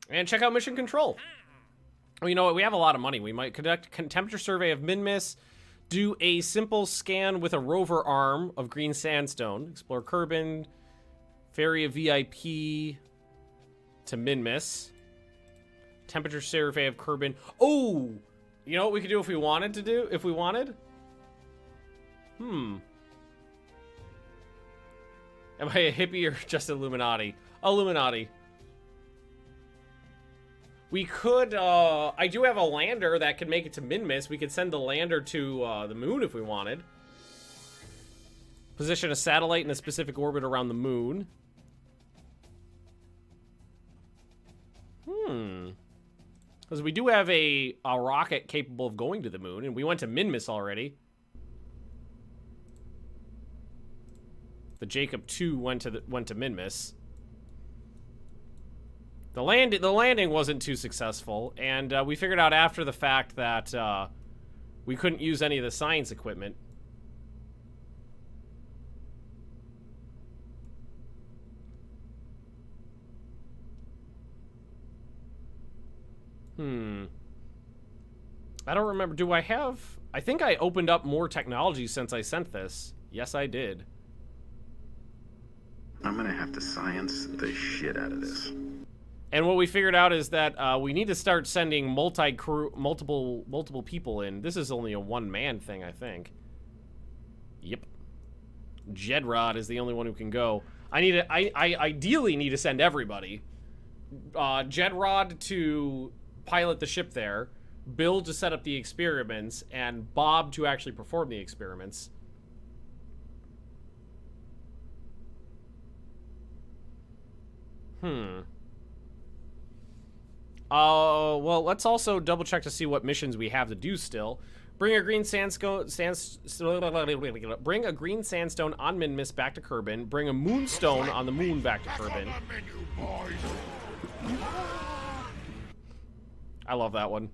And check out mission control. Well, you know what? We have a lot of money. We might conduct a temperature survey of Minmus, do a simple scan with a rover arm of green sandstone, explore Kerbin, ferry a VIP to Minmus, temperature survey of Kerbin. Oh, you know what we could do if we wanted to do? If we wanted? Am I a hippie or just Illuminati? Illuminati. We could, I do have a lander that could make it to Minmus. We could send the lander to the moon if we wanted. Position a satellite in a specific orbit around the moon. Because we do have a rocket capable of going to the moon, and we went to Minmus already. The Jacob 2 went to Minmus. The landing wasn't too successful, and we figured out after the fact that we couldn't use any of the science equipment. I don't remember. Do I have... I think I opened up more technology since I sent this. Yes, I did. I'm gonna have to science the shit out of this. And what we figured out is that we need to start sending multiple people in. This is only a one-man thing, I think. Yep. Jedrod is the only one who can go. I ideally need to send everybody. Jedrod to pilot the ship there, Bill to set up the experiments, and Bob to actually perform the experiments. Well, let's also double check to see what missions we have to do still. Bring a green sandstone on Minmus back to Kerbin. Bring a moonstone on the moon back to Kerbin. I love that one.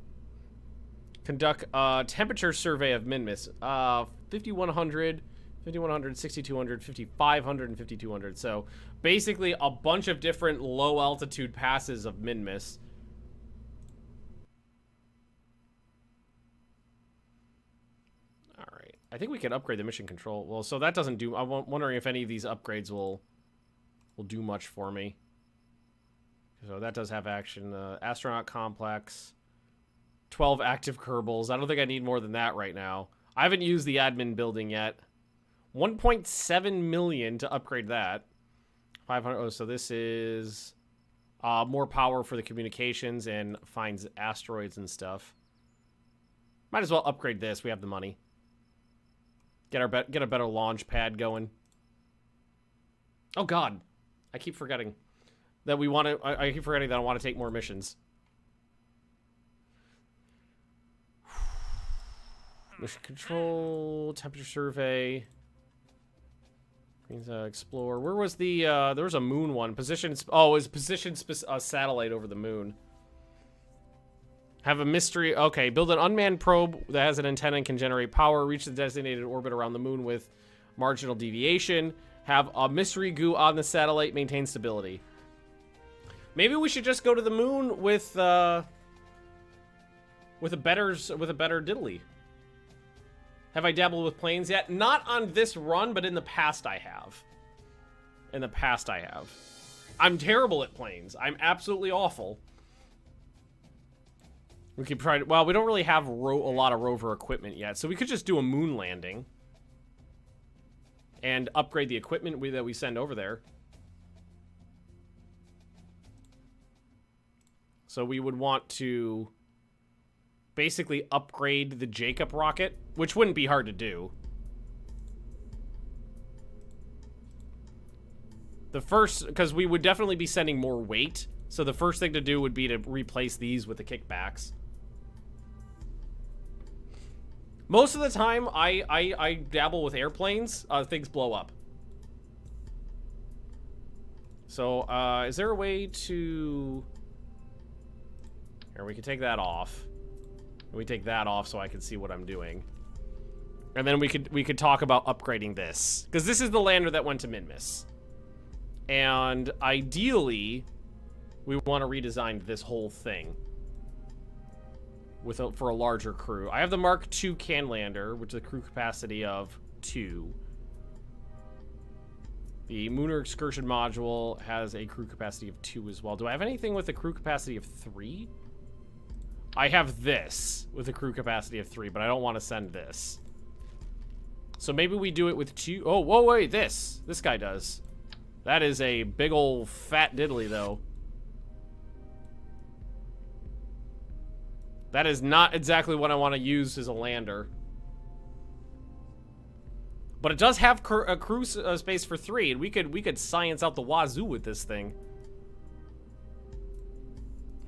Conduct a temperature survey of Minmus. 5100, 5100, 6200, 5500, and 5200. So basically a bunch of different low altitude passes of Minmus. Alright. I think we can upgrade the mission control. Well, so that doesn't do... I'm wondering if any of these upgrades will do much for me. So that does have action. Astronaut complex. 12 active Kerbals. I don't think I need more than that right now. I haven't used the admin building yet. 1.7 million to upgrade that. 500. Oh, so this is more power for the communications and finds asteroids and stuff. Might as well upgrade this. We have the money. Get a better launch pad going. Oh God, I keep forgetting that we want to. I keep forgetting that I want to take more missions. Mission control, temperature survey. Explore. Where was the, there was a moon one. Position, oh, it was position satellite over the moon. Have a mystery, okay. Build an unmanned probe that has an antenna and can generate power. Reach the designated orbit around the moon with marginal deviation. Have a mystery goo on the satellite, maintain stability. Maybe we should just go to the moon with a better diddly. Have I dabbled with planes yet? Not on this run, but in the past I have. In the past I have. I'm terrible at planes. I'm absolutely awful. We could try to... Well, we don't really have a lot of rover equipment yet, so we could just do a moon landing. And upgrade the equipment that we send over there. So we would want to... basically upgrade the Jacob rocket, which wouldn't be hard to do. The first, because we would definitely be sending more weight, so the first thing to do would be to replace these with the kickbacks. Most of the time, I dabble with airplanes, things blow up. So, is there a way to... Here, we can take that off. We take that off so I can see what I'm doing. And then we could talk about upgrading this. Because this is the lander that went to Minmus. And ideally, we want to redesign this whole thing for a larger crew. I have the Mark II can lander, which is a crew capacity of 2. The Lunar excursion module has a crew capacity of 2 as well. Do I have anything with a crew capacity of 3? I have this with a crew capacity of 3, but I don't want to send this. So maybe we do it with 2. Oh, whoa, wait, this guy does. That is a big old fat diddly, though. That is not exactly what I want to use as a lander. But it does have a crew space for 3, and we could science out the wazoo with this thing.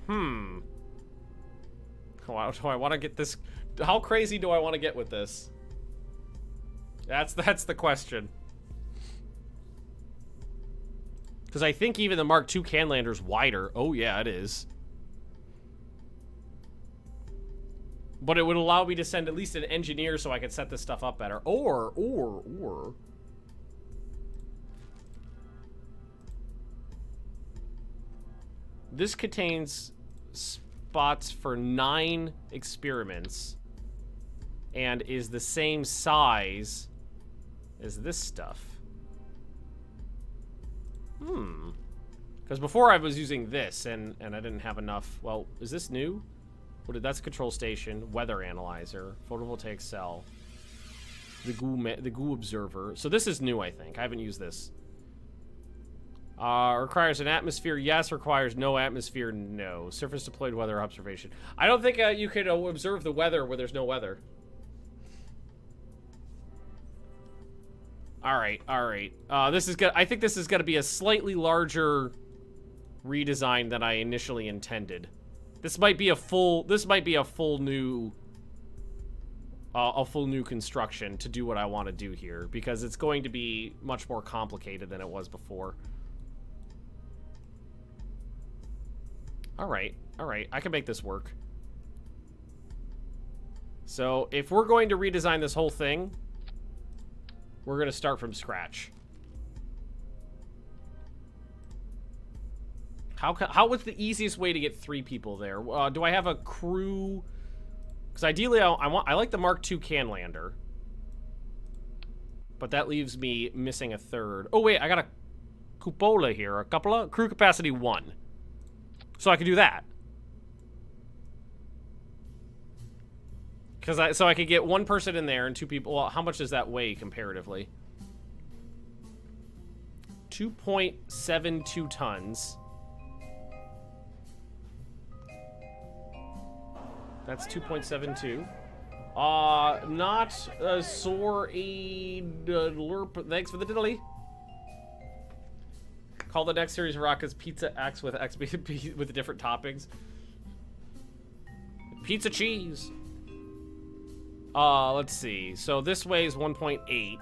Do I want to get this? How crazy do I want to get with this? That's the question. Because I think even the Mark II can lander's wider. Oh yeah, it is. But it would allow me to send at least an engineer so I could set this stuff up better. Or... This contains spots for 9 experiments and is the same size as this stuff. Because before I was using this and I didn't have enough. Well, is this new? That's a control station, weather analyzer, photovoltaic cell, the goo observer. So this is new, I think. I haven't used this. Requires an atmosphere, yes. Requires no atmosphere, no. Surface deployed weather observation. I don't think you could observe the weather where there's no weather. All right. This is good. I think this is going to be a slightly larger redesign than I initially intended. This might be a full new construction to do what I want to do here, because it's going to be much more complicated than it was before. All right, I can make this work. So if we're going to redesign this whole thing, we're going to start from scratch. What's the easiest way to get 3 people there? Do I have a crew? Because ideally, I like the Mark II can lander, but that leaves me missing a 3rd. Oh wait, I got a cupola here, a cupola, crew capacity 1, so I could do that. So I could get 1 person in there and 2 people. Well, how much does that weigh comparatively? 2.72 tons. That's 2.72. Not sore a lurp. Thanks for the diddly. Call the next series of rockets Pizza X with with different toppings. Pizza cheese. Let's see. So this weighs 1.8.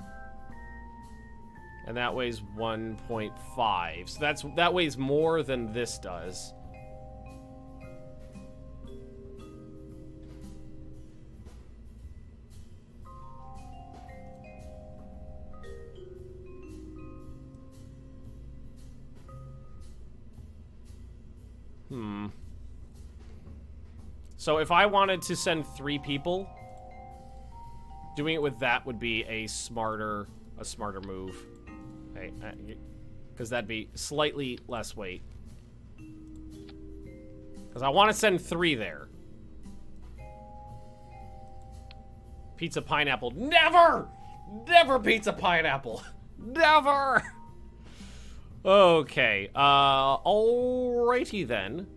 And that weighs 1.5. So that weighs more than this does. So if I wanted to send 3 people, doing it with that would be a smarter move. Okay, because that'd be slightly less weight. Because I want to send 3 there. Pizza pineapple. Never! Never pizza pineapple. Never! Okay, alrighty then.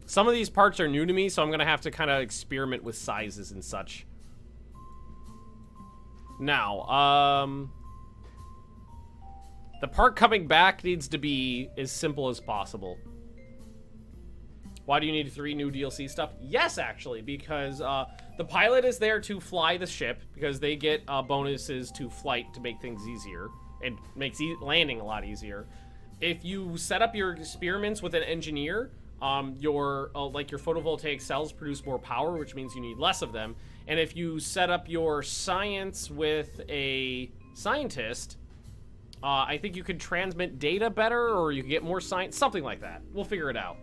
Some of these parts are new to me, so I'm gonna have to kind of experiment with sizes and such. Now, the part coming back needs to be as simple as possible. Why do you need 3 new DLC stuff? Yes, actually, because the pilot is there to fly the ship, because they get bonuses to flight to make things easier. It makes landing a lot easier. If you set up your experiments with an engineer, your photovoltaic cells produce more power, which means you need less of them. And if you set up your science with a scientist, I think you could transmit data better, or you could get more science, something like that. We'll figure it out.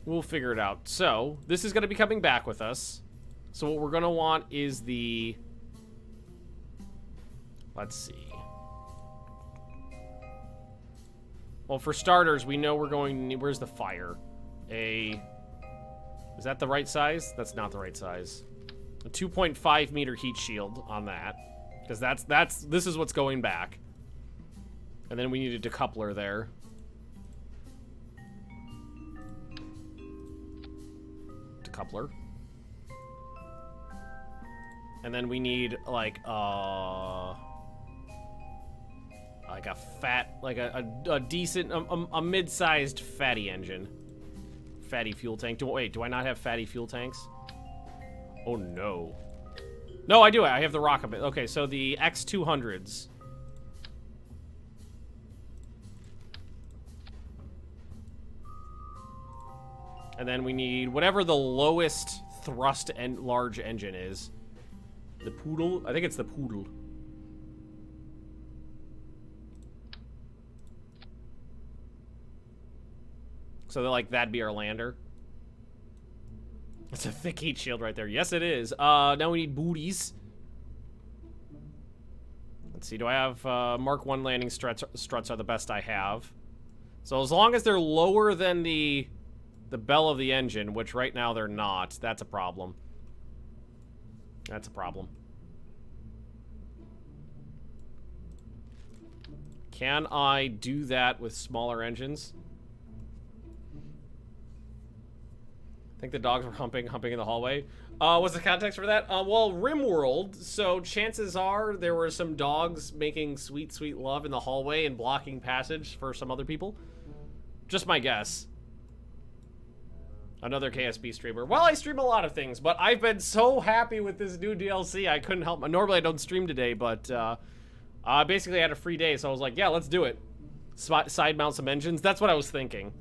We'll figure it out. So, this is going to be coming back with us. So what we're going to want is the... Let's see. Well, for starters, we know we're going to need... Where's the fire? Is that the right size? That's not the right size. A 2.5 meter heat shield on that. Because this is what's going back. And then we need a decoupler there. Decoupler. And then we need like a fat, like a decent, a mid-sized fatty engine. Fatty fuel tank. Wait, do I not have fatty fuel tanks? Oh no. No, I do. I have the rocket. Okay, so the X200s. And then we need whatever the lowest thrust and large engine is. The Poodle? I think it's the Poodle. So like that'd be our lander. It's a thick heat shield right there. Yes, it is. Now we need booties. Let's see. Do I have Mark 1 landing struts are the best I have. So as long as they're lower than the bell of the engine, which right now they're not, that's a problem. That's a problem. Can I do that with smaller engines? I think the dogs were humping in the hallway. What's the context for that? Well, RimWorld, so chances are there were some dogs making sweet, sweet love in the hallway and blocking passage for some other people. Just my guess. Another KSB streamer. Well, I stream a lot of things, but I've been so happy with this new DLC, I couldn't help. Normally, I don't stream today, but I basically had a free day, so I was like, yeah, let's do it. Side mount some engines. That's what I was thinking.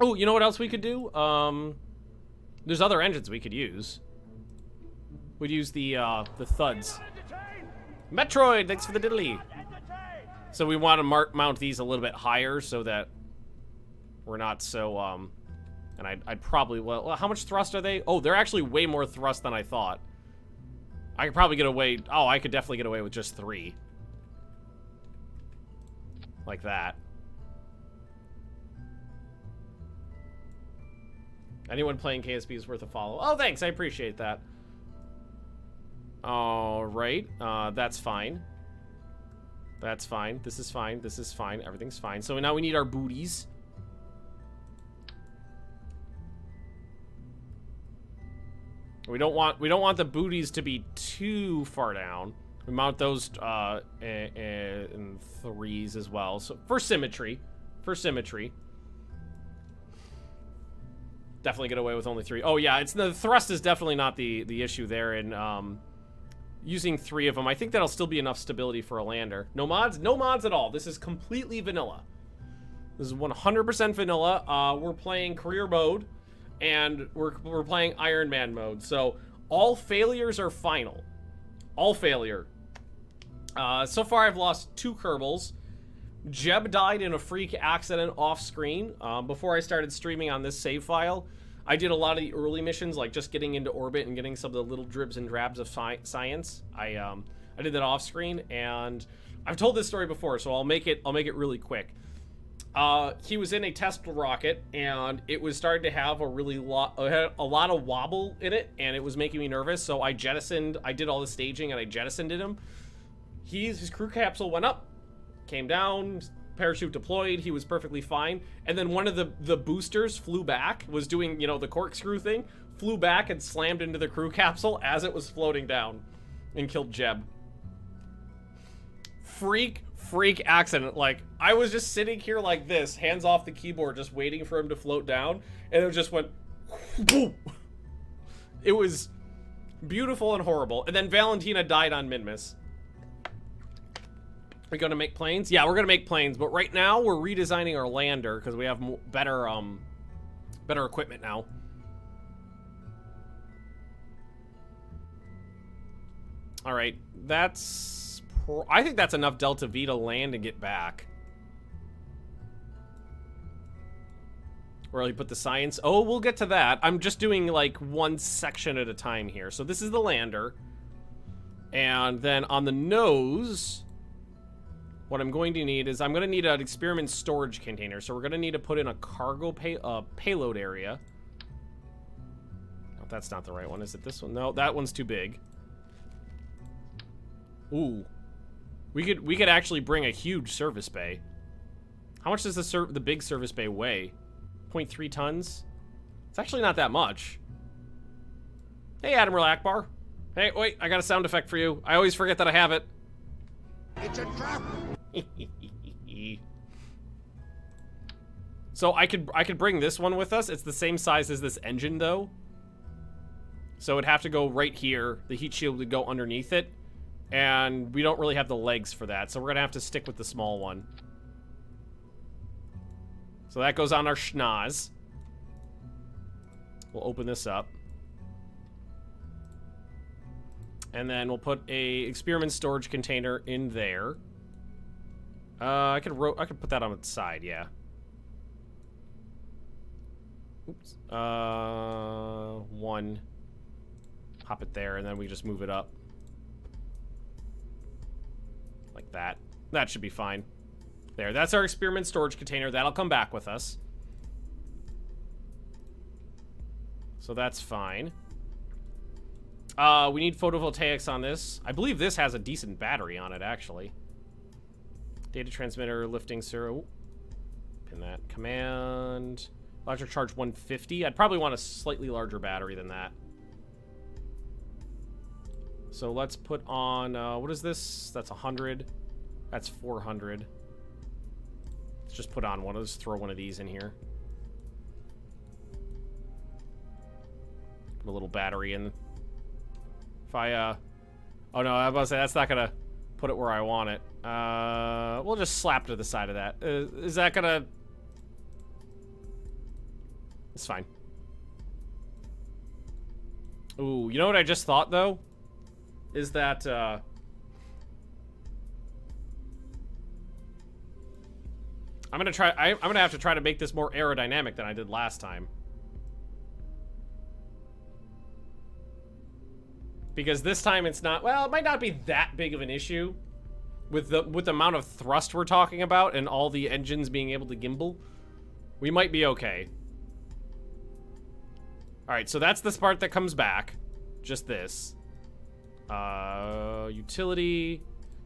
Oh, you know what else we could do? There's other engines we could use. We'd use the thuds. Metroid, thanks for the diddly. So we want to mount these a little bit higher so that we're not so, and I'd probably, well, how much thrust are they? Oh, they're actually way more thrust than I thought. I could probably get away, oh, I could definitely get away with just 3. Like that. Anyone playing KSB is worth a follow. Oh, thanks, I appreciate that. Alright, that's fine. That's fine, this is fine, this is fine, everything's fine. So now we need our booties. We don't want the booties to be too far down. We mount those in 3s as well. So for symmetry. Definitely get away with only 3. Oh yeah, it's the thrust is definitely not the issue there, and using 3 of them, I think that'll still be enough stability for a lander. No mods? No mods at all. This is completely vanilla. This is 100% vanilla. We're playing career mode, and we're playing Iron Man mode. So all failures are final. All failure. So far I've lost 2 Kerbals. Jeb died in a freak accident off screen. Before I started streaming on this save file, I did a lot of the early missions, like just getting into orbit and getting some of the little dribs and drabs of science. I did that off screen, and I've told this story before, so I'll make it really quick. He was in a test rocket, and it was starting to have a lot of wobble in it, and it was making me nervous. So I did all the staging, and I jettisoned him. His crew capsule went up, came down, parachute deployed, he was perfectly fine, and then one of the boosters flew back, was doing, you know, the corkscrew thing, flew back and slammed into the crew capsule as it was floating down and killed Jeb. Freak accident. Like, I was just sitting here like this, hands off the keyboard, just waiting for him to float down, and it just went boom. It was beautiful and horrible. And then Valentina died on Minmus. We're gonna make planes? Yeah, we're gonna make planes, but right now we're redesigning our lander because we have better equipment now. All right, that's I think that's enough delta V to land and get back. Where you put the science. Oh, we'll get to that. I'm just doing like one section at a time here. So this is the lander. And then on the nose, what I'm going to need is I'm going to need an experiment storage container. So we're going to need to put in a cargo payload area. Oh, that's not the right one. Is it this one? No, that one's too big. Ooh. We could actually bring a huge service bay. How much does the big service bay weigh? 0.3 tons? It's actually not that much. Hey, Admiral Akbar. Hey, wait, I got a sound effect for you. I always forget that I have it. It's a trap. So I could bring this one with us. It's the same size as this engine, though. So it'd have to go right here. The heat shield would go underneath it. And we don't really have the legs for that, so we're gonna have to stick with the small one. So that goes on our schnoz. We'll open this up. And then we'll put a experiment storage container in there. I could put that on its side, yeah. Oops. One. Pop it there, and then we just move it up. Like that. That should be fine. There, that's our experiment storage container. That'll come back with us. So that's fine. We need photovoltaics on this. I believe this has a decent battery on it, actually. Data transmitter, lifting servo. Pin that. Command. Electric charge 150. I'd probably want a slightly larger battery than that. So let's put on, what is this? That's 100. That's 400. Let's just put on one. Let's throw one of these in here. Put a little battery in. If I, oh no, I was about to say, that's not gonna put it where I want it. We'll just slap to the side of that. Is that gonna... It's fine. Ooh, you know what I just thought, though? Is that, I'm gonna have to try to make this more aerodynamic than I did last time. Because this time it's not, well, it might not be that big of an issue with the amount of thrust we're talking about and all the engines being able to gimbal. We might be okay. All right, so that's this part that comes back. Just this. Utility.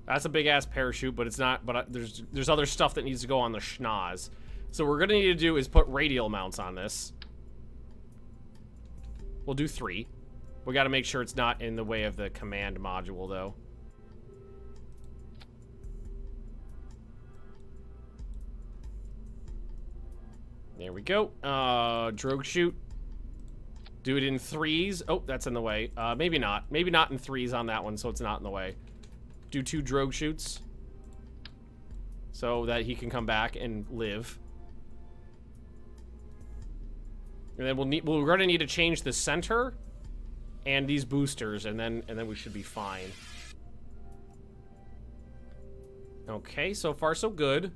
That's a big ass parachute, but it's not, but there's other stuff that needs to go on the schnoz. So what we're gonna need to do is put radial mounts on this. We'll do 3. We gotta make sure it's not in the way of the command module, though. There we go. Drogue chute. Do it in 3s. Oh, that's in the way. Maybe not. Maybe not in 3s on that one, so it's not in the way. Do 2 drogue chutes. So that he can come back and live. And then we're gonna need to change the center and these boosters, and then we should be fine. Okay, so far so good.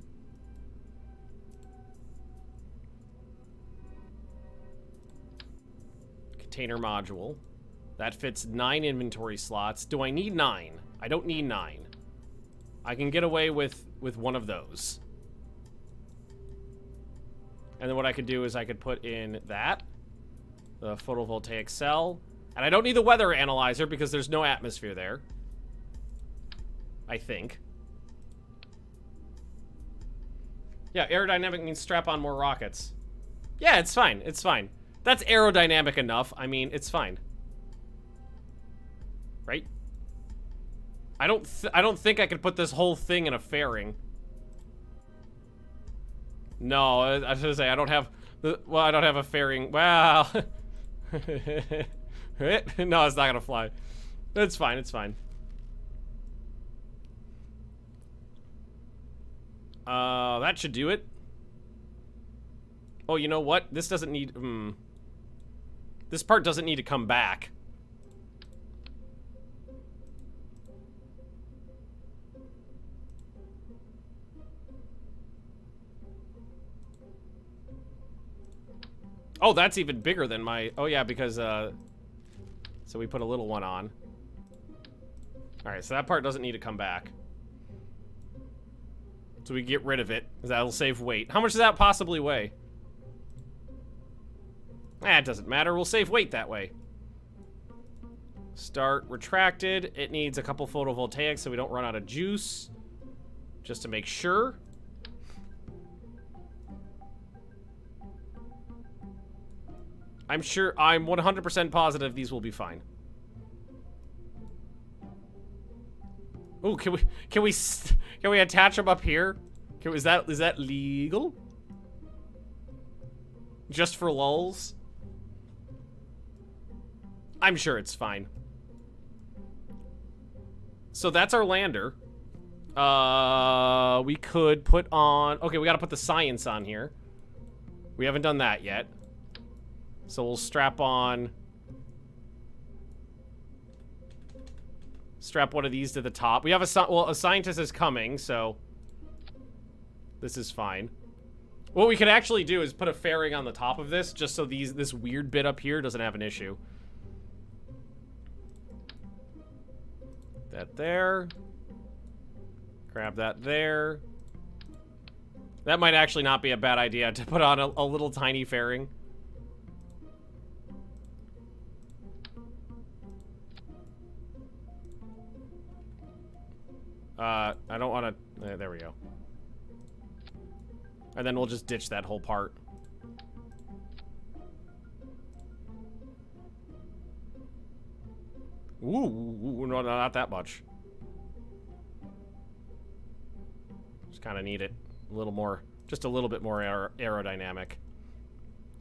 Container module. That fits 9 inventory slots. Do I need 9? I don't need 9. I can get away with one of those. And then what I could do is I could put in that, the photovoltaic cell, and I don't need the weather analyzer because there's no atmosphere there. I think. Yeah, aerodynamic means strap on more rockets. Yeah, it's fine. It's fine. That's aerodynamic enough. I mean, it's fine. Right? I don't think I could put this whole thing in a fairing. No, I was gonna say I don't have I don't have a fairing. Wow. No, it's not gonna fly. It's fine, it's fine. That should do it. Oh, you know what? This doesn't need, this part doesn't need to come back. Oh, that's even bigger than my... Oh, yeah, because, so we put a little one on. Alright, so that part doesn't need to come back. So we get rid of it, because that'll save weight. How much does that possibly weigh? It doesn't matter. We'll save weight that way. Start retracted. It needs a couple photovoltaics so we don't run out of juice. Just to make sure. I'm 100% positive these will be fine. Ooh, can we attach them up here? Is that legal? Just for lulz? I'm sure it's fine. So that's our lander. We could put on... Okay, we gotta put the science on here. We haven't done that yet. So we'll strap on... Strap one of these to the top. We have a scientist is coming, so... This is fine. What we could actually do is put a fairing on the top of this, just so this weird bit up here doesn't have an issue. That there. Grab that there. That might actually not be a bad idea to put on a little tiny fairing. I don't want to... there we go. And then we'll just ditch that whole part. Ooh, no, not that much. Just kind of need it a little more, just a little bit more aerodynamic.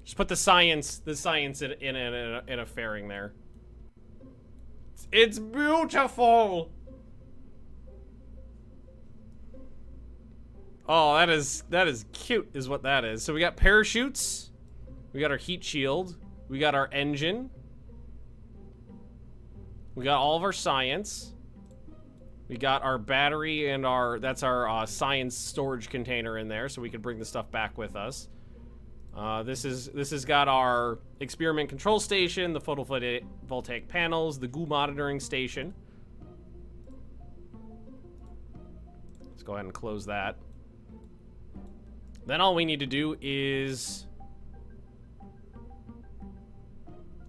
Just put the science in a fairing there. It's beautiful. Oh, that is cute, is what that is. So we got parachutes, we got our heat shield, we got our engine, we got all of our science, we got our battery and that's our science storage container in there, so we can bring the stuff back with us. This has got our experiment control station, the photovoltaic panels, the goo monitoring station. Let's go ahead and close that. Then all we need to do is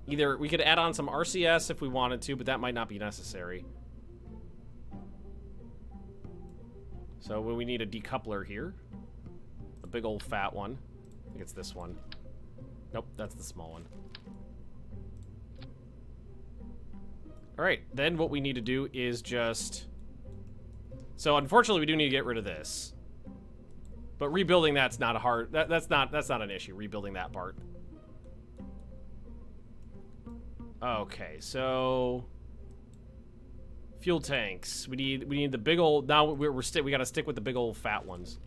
either we could add on some RCS if we wanted to, but that might not be necessary. So we need a decoupler here. A big old fat one. I think it's this one. Nope, that's the small one. Alright, then what we need to do is just... So unfortunately we do need to get rid of this. But rebuilding that's not a hard... That's not an issue, rebuilding that part. Okay, so... Fuel tanks. We need the big old... Now we gotta stick with the big old fat ones.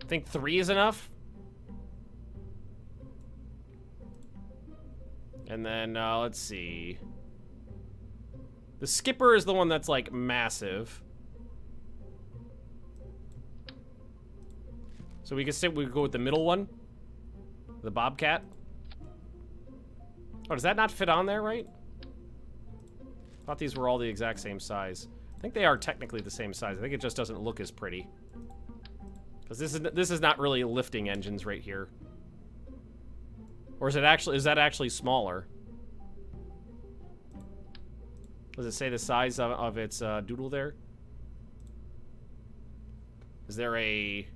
I think 3 is enough. And then, let's see. The skipper is the one that's, like, massive. So we could go with the middle one. The Bobcat. Oh, does that not fit on there, right? I thought these were all the exact same size. I think they are technically the same size. I think it just doesn't look as pretty. Because this is not really lifting engines right here. Or is that actually smaller? Does it say the size of its doodle there? Is there a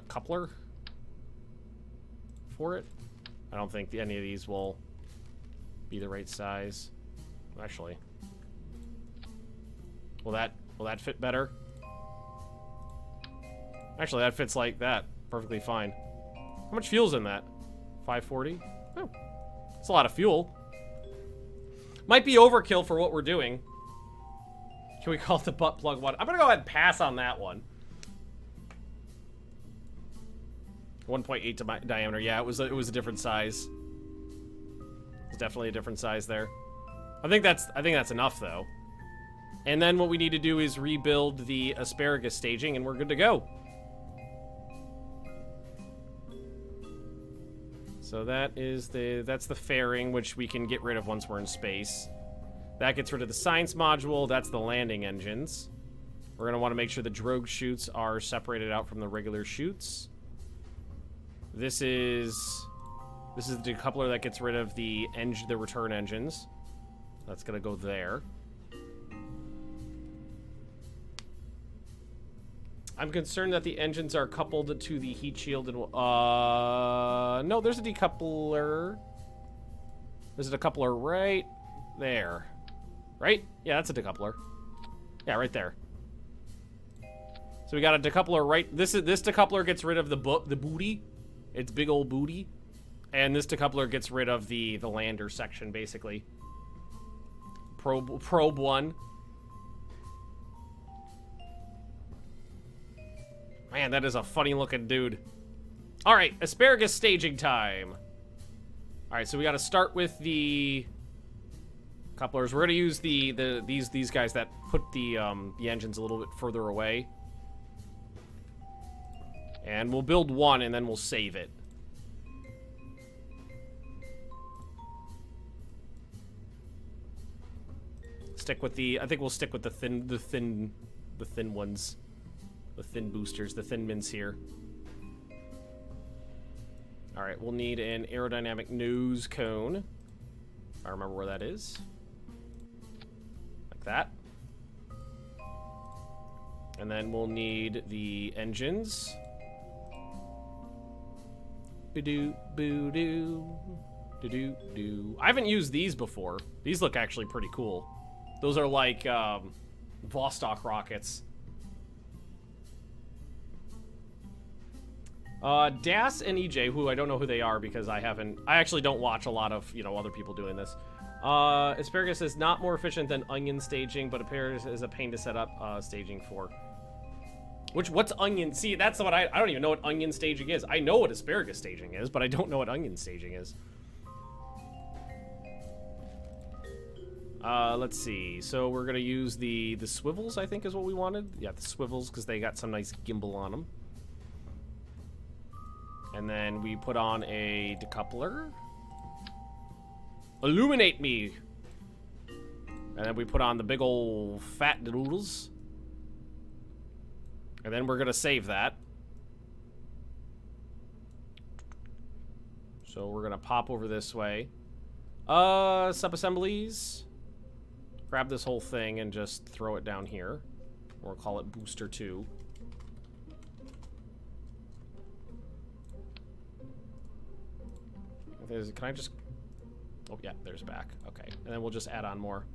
coupler for it? I don't think any of these will be the right size. Actually, will that fit better? Actually, that fits like that perfectly fine. How much fuel's in that? 540? Oh, it's a lot of fuel. Might be overkill for what we're doing. Can we call it the butt plug one? I'm gonna go ahead and pass on that one. 1.8 to diameter. Yeah, it was a different size. It's definitely a different size there. I think that's enough though. And then what we need to do is rebuild the asparagus staging, and we're good to go. So that's the fairing, which we can get rid of once we're in space. That gets rid of the science module. That's the landing engines. We're going to want to make sure the drogue chutes are separated out from the regular chutes. This is the decoupler that gets rid of the return engines. That's going to go there. I'm concerned that the engines are coupled to the heat shield and no, there's a decoupler. There's a decoupler right there. Right? Yeah, that's a decoupler. Yeah, right there. So we got a decoupler right. This decoupler gets rid of the booty. It's big old booty. And this decoupler gets rid of the lander section, basically. Probe 1. Man, that is a funny looking dude. All right, asparagus staging time. All right, so we got to start with the couplers. We're gonna use these guys that put the engines a little bit further away. And we'll build one and then we'll save it. I think we'll stick with the thin ones. The thin boosters, the thin mints here. Alright, we'll need an aerodynamic nose cone. I remember where that is. Like that. And then we'll need the engines. Ba-doo, boo-doo, do-do-do. I haven't used these before. These look actually pretty cool. Those are like Vostok rockets. Das and EJ, who I don't know who they are because I actually don't watch a lot of, other people doing this. Asparagus is not more efficient than onion staging, but appears as a pain to set up staging for. What's onion? See, that's what I don't even know what onion staging is. I know what asparagus staging is, but I don't know what onion staging is. Let's see. So we're gonna use the swivels, I think is what we wanted. Yeah, the swivels, because they got some nice gimbal on them. And then we put on a decoupler. Illuminate me! And then we put on the big old fat noodles. And then we're gonna save that. So we're gonna pop over this way. Sub-assemblies. Grab this whole thing and just throw it down here. We'll call it Booster 2. Can I just... Oh, yeah, there's back. Okay. And then we'll just add on more.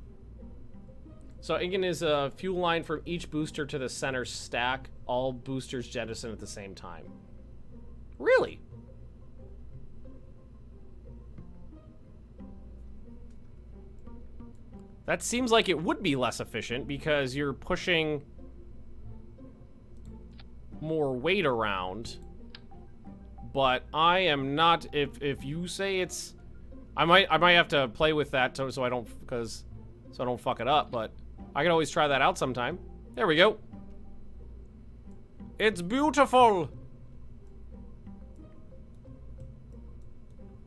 So again is a fuel line from each booster to the center stack. All boosters jettison at the same time. Really? That seems like it would be less efficient because you're pushing more weight around. But I am not. If you say it's, I might have to play with that so I don't fuck it up. But I can always try that out sometime. There we go. It's beautiful.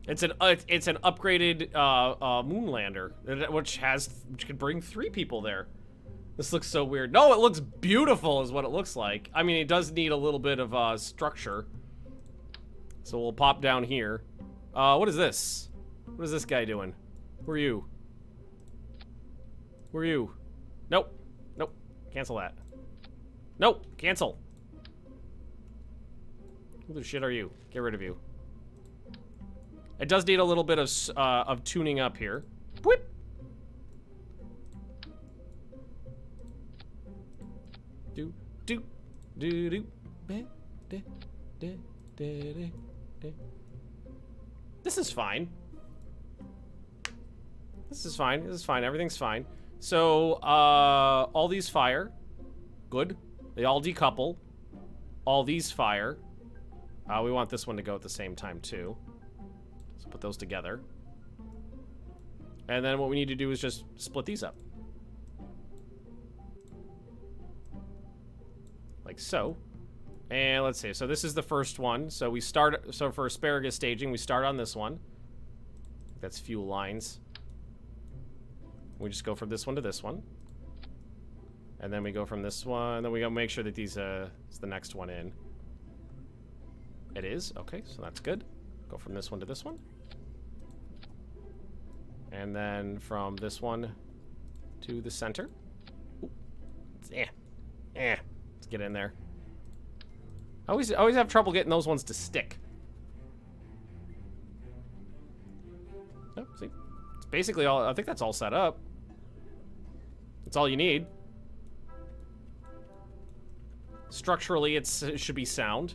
It's an upgraded Moonlander, which can bring 3 people there. This looks so weird. No, it looks beautiful, is what it looks like. I mean, it does need a little bit of structure. So we'll pop down here. What is this? What is this guy doing? Who are you? Who are you? Nope. Nope. Cancel that. Nope. Cancel. Who the shit are you? Get rid of you. It does need a little bit of tuning up here. Whip. Do do do do. This is fine. This is fine. This is fine. Everything's fine. So, all these fire. Good. They all decouple. All these fire. We want this one to go at the same time, too. So put those together. And then what we need to do is just split these up. like so. And let's see, so this is the first one. So we start, so for asparagus staging, we start on this one. That's fuel lines. We just go from this one to this one. And then we go from this one, then we gotta make sure that these, is the next one in. It is, okay, so that's good. Go from this one to this one. And then from this one to the center. Ooh. Let's get in there. I always have trouble getting those ones to stick. Oh, see? It's basically all, I think that's all set up. That's all you need. Structurally, it should be sound.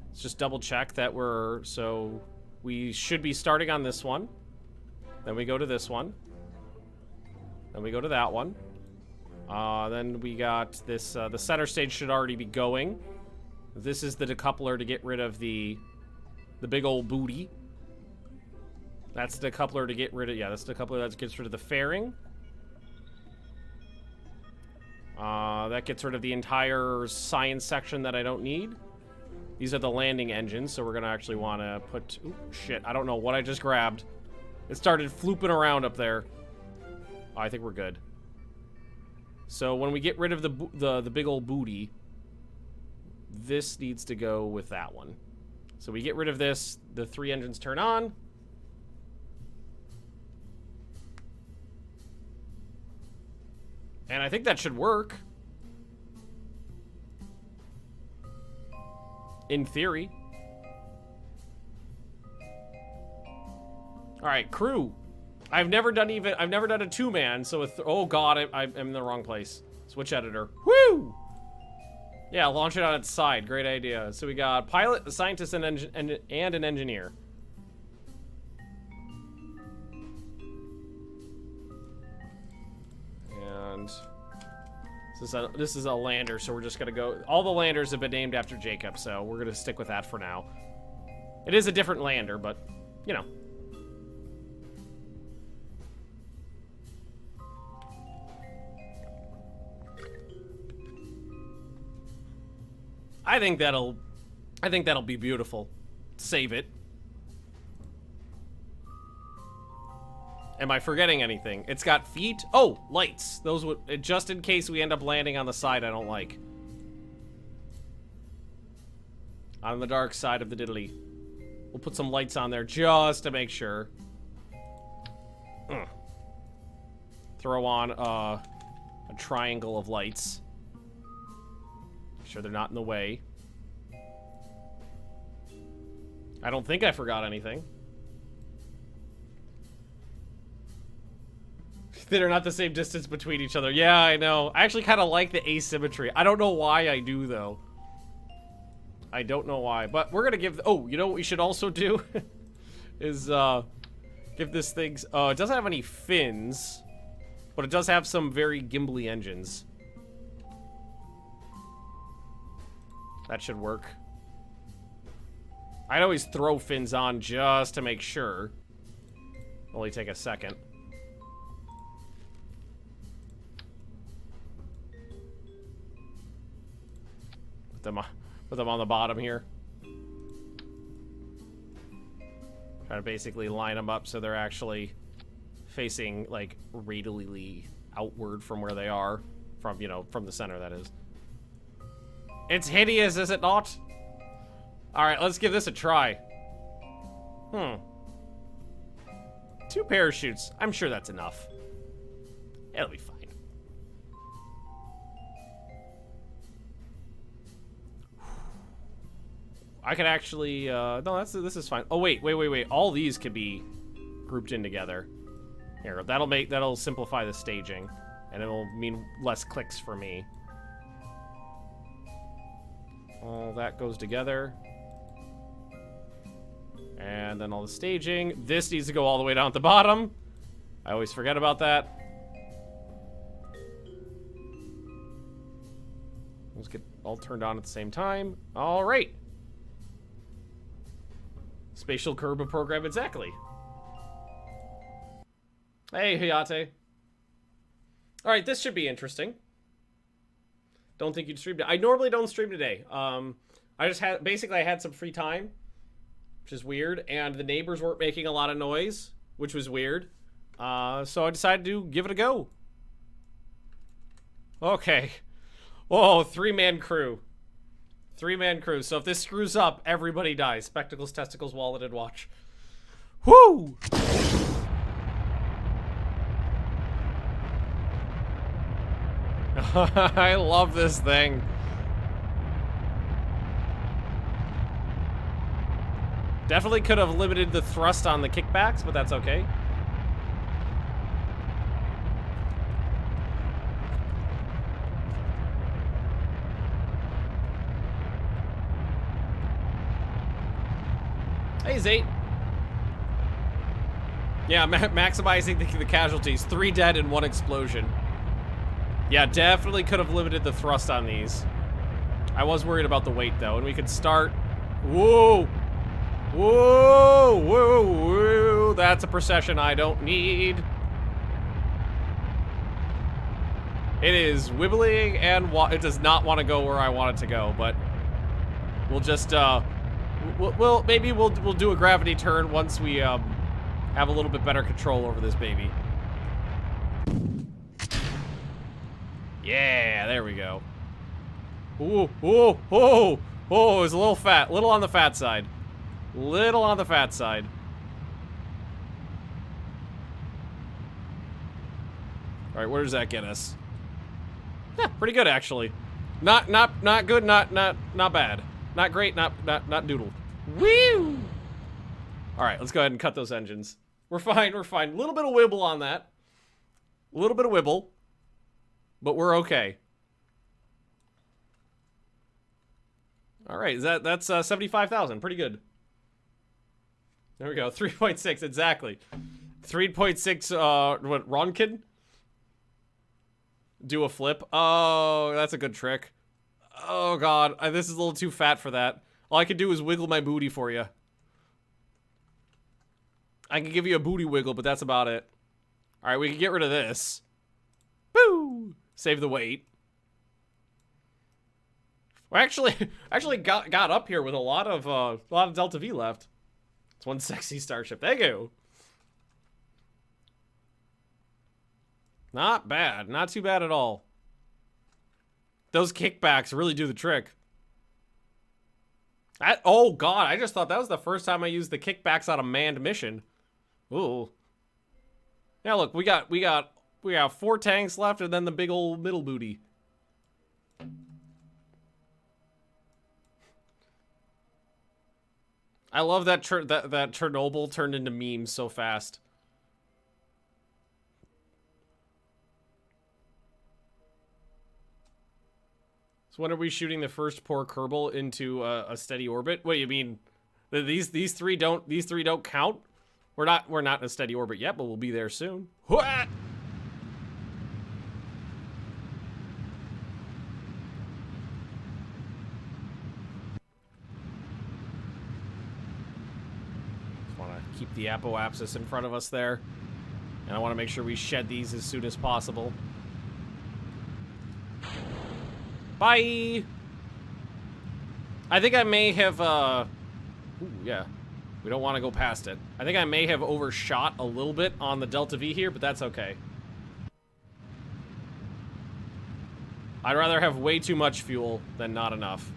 Let's just double check that we're, so we should be starting on this one. Then we go to this one. Then we go to that one. Then we got this, the center stage should already be going. This is the decoupler to get rid of the big old booty. That's the decoupler to get rid of, yeah, that's the decoupler that gets rid of the fairing. That gets rid of the entire science section that I don't need. These are the landing engines, so we're gonna actually want to put... Ooh, shit, I don't know what I just grabbed. It started flooping around up there. Oh, I think we're good. So when we get rid of the big old booty, this needs to go with that one. So we get rid of this, the 3 engines turn on. And I think that should work. In theory. Alright, crew. I've never done a 2-man, so oh god, I'm in the wrong place. Switch editor. Woo! Yeah, launch it on its side. Great idea. So we got pilot, a scientist, and an engineer. And this is a lander, so we're just gonna go. All the landers have been named after Jacob, so we're gonna stick with that for now. It is a different lander, but you know. I think that'll be beautiful. Save it. Am I forgetting anything? It's got feet. Oh, lights. Those would, just in case we end up landing on the side I don't like. On the dark side of the diddly. We'll put some lights on there just to make sure. Throw on a triangle of lights. Make sure they're not in the way. I don't think I forgot anything. They're not the same distance between each other. Yeah, I know. I actually kind of like the asymmetry. I don't know why I do, though. I don't know why. But we're going to give... Oh, you know what we should also do? Is, give this thing... it doesn't have any fins. But it does have some very gimbly engines. That should work. I'd always throw fins on just to make sure. Only take a second. Put them on the bottom here. Try to basically line them up so they're actually facing, like, radially outward from where they are. From, you know, from the center, that is. It's hideous, is it not? Alright, let's give this a try. 2 parachutes. I'm sure that's enough. It'll be fine. I could actually, no, this is fine. Oh, wait. All these could be grouped in together. Here, that'll simplify the staging. And it'll mean less clicks for me. All that goes together. And then all the staging. This needs to go all the way down at the bottom. I always forget about that. Let's get all turned on at the same time. All right. Spatial Kerbal Program, exactly. Hey, Hayate. All right, this should be interesting. Don't think you'd stream today. I normally don't stream today. I just had, basically I had some free time, which is weird, and the neighbors weren't making a lot of noise, which was weird. So I decided to give it a go. Okay. Whoa, 3-man crew. 3-man crew. So if this screws up, everybody dies. Spectacles, testicles, walleted watch. Whoo! I love this thing. Definitely could have limited the thrust on the kickbacks, but that's okay. Hey, Zate. Yeah, maximizing the casualties. 3 dead and 1 explosion. Yeah, definitely could have limited the thrust on these. I was worried about the weight, though, and we could start... Whoa! Whoa! Whoa! Whoa! That's a procession I don't need. It is wibbling, and it does not want to go where I want it to go, but... We'll just, maybe we'll do a gravity turn once we, have a little bit better control over this baby. Yeah, there we go. Ooh, ooh, ooh, oh, it's a little fat. Little on the fat side. Little on the fat side. All right, where does that get us? Yeah, pretty good actually. Not good, not bad. Not great, not doodle. Woo! All right, let's go ahead and cut those engines. We're fine, we're fine. A little bit of wibble on that. A little bit of wibble. But we're okay. All right, that's 75,000. Pretty good. There we go. 3.6 exactly. 3.6. What? Ronkin? Do a flip. Oh, that's a good trick. Oh god, this is a little too fat for that. All I can do is wiggle my booty for you. I can give you a booty wiggle, but that's about it. All right, we can get rid of this. Boo! Save the weight. We actually got up here with a lot of Delta V left. It's one sexy starship. Thank you. Not bad. Not too bad at all. Those kickbacks really do the trick. Oh god, I just thought that was the first time I used the kickbacks on a manned mission. Ooh. Now look, we got 4 tanks left and then the big old middle booty. I love that that Chernobyl turned into memes so fast. So when are we shooting the first poor Kerbal into a steady orbit? What do you mean? These three don't count? We're not in a steady orbit yet, but we'll be there soon. What? Just want to keep the apoapsis in front of us there, and I want to make sure we shed these as soon as possible. Bye! I think I may have, ooh, yeah. We don't want to go past it. I think I may have overshot a little bit on the Delta V here, but that's okay. I'd rather have way too much fuel than not enough.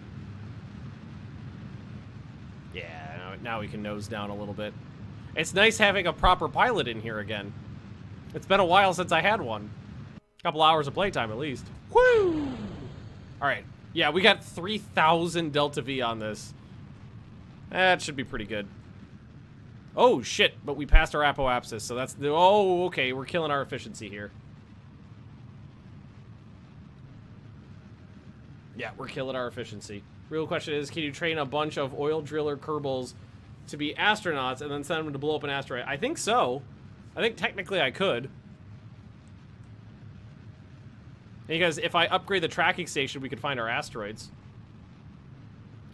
Yeah, now we can nose down a little bit. It's nice having a proper pilot in here again. It's been a while since I had one. A couple hours of playtime at least. Woo! Alright, yeah, we got 3,000 Delta V on this. That should be pretty good. Oh, shit, but we passed our apoapsis, so that's the... Oh, okay, we're killing our efficiency here. Yeah, we're killing our efficiency. Real question is, can you train a bunch of oil driller Kerbals to be astronauts and then send them to blow up an asteroid? I think so. I think technically I could. Because if I upgrade the tracking station, we could find our asteroids.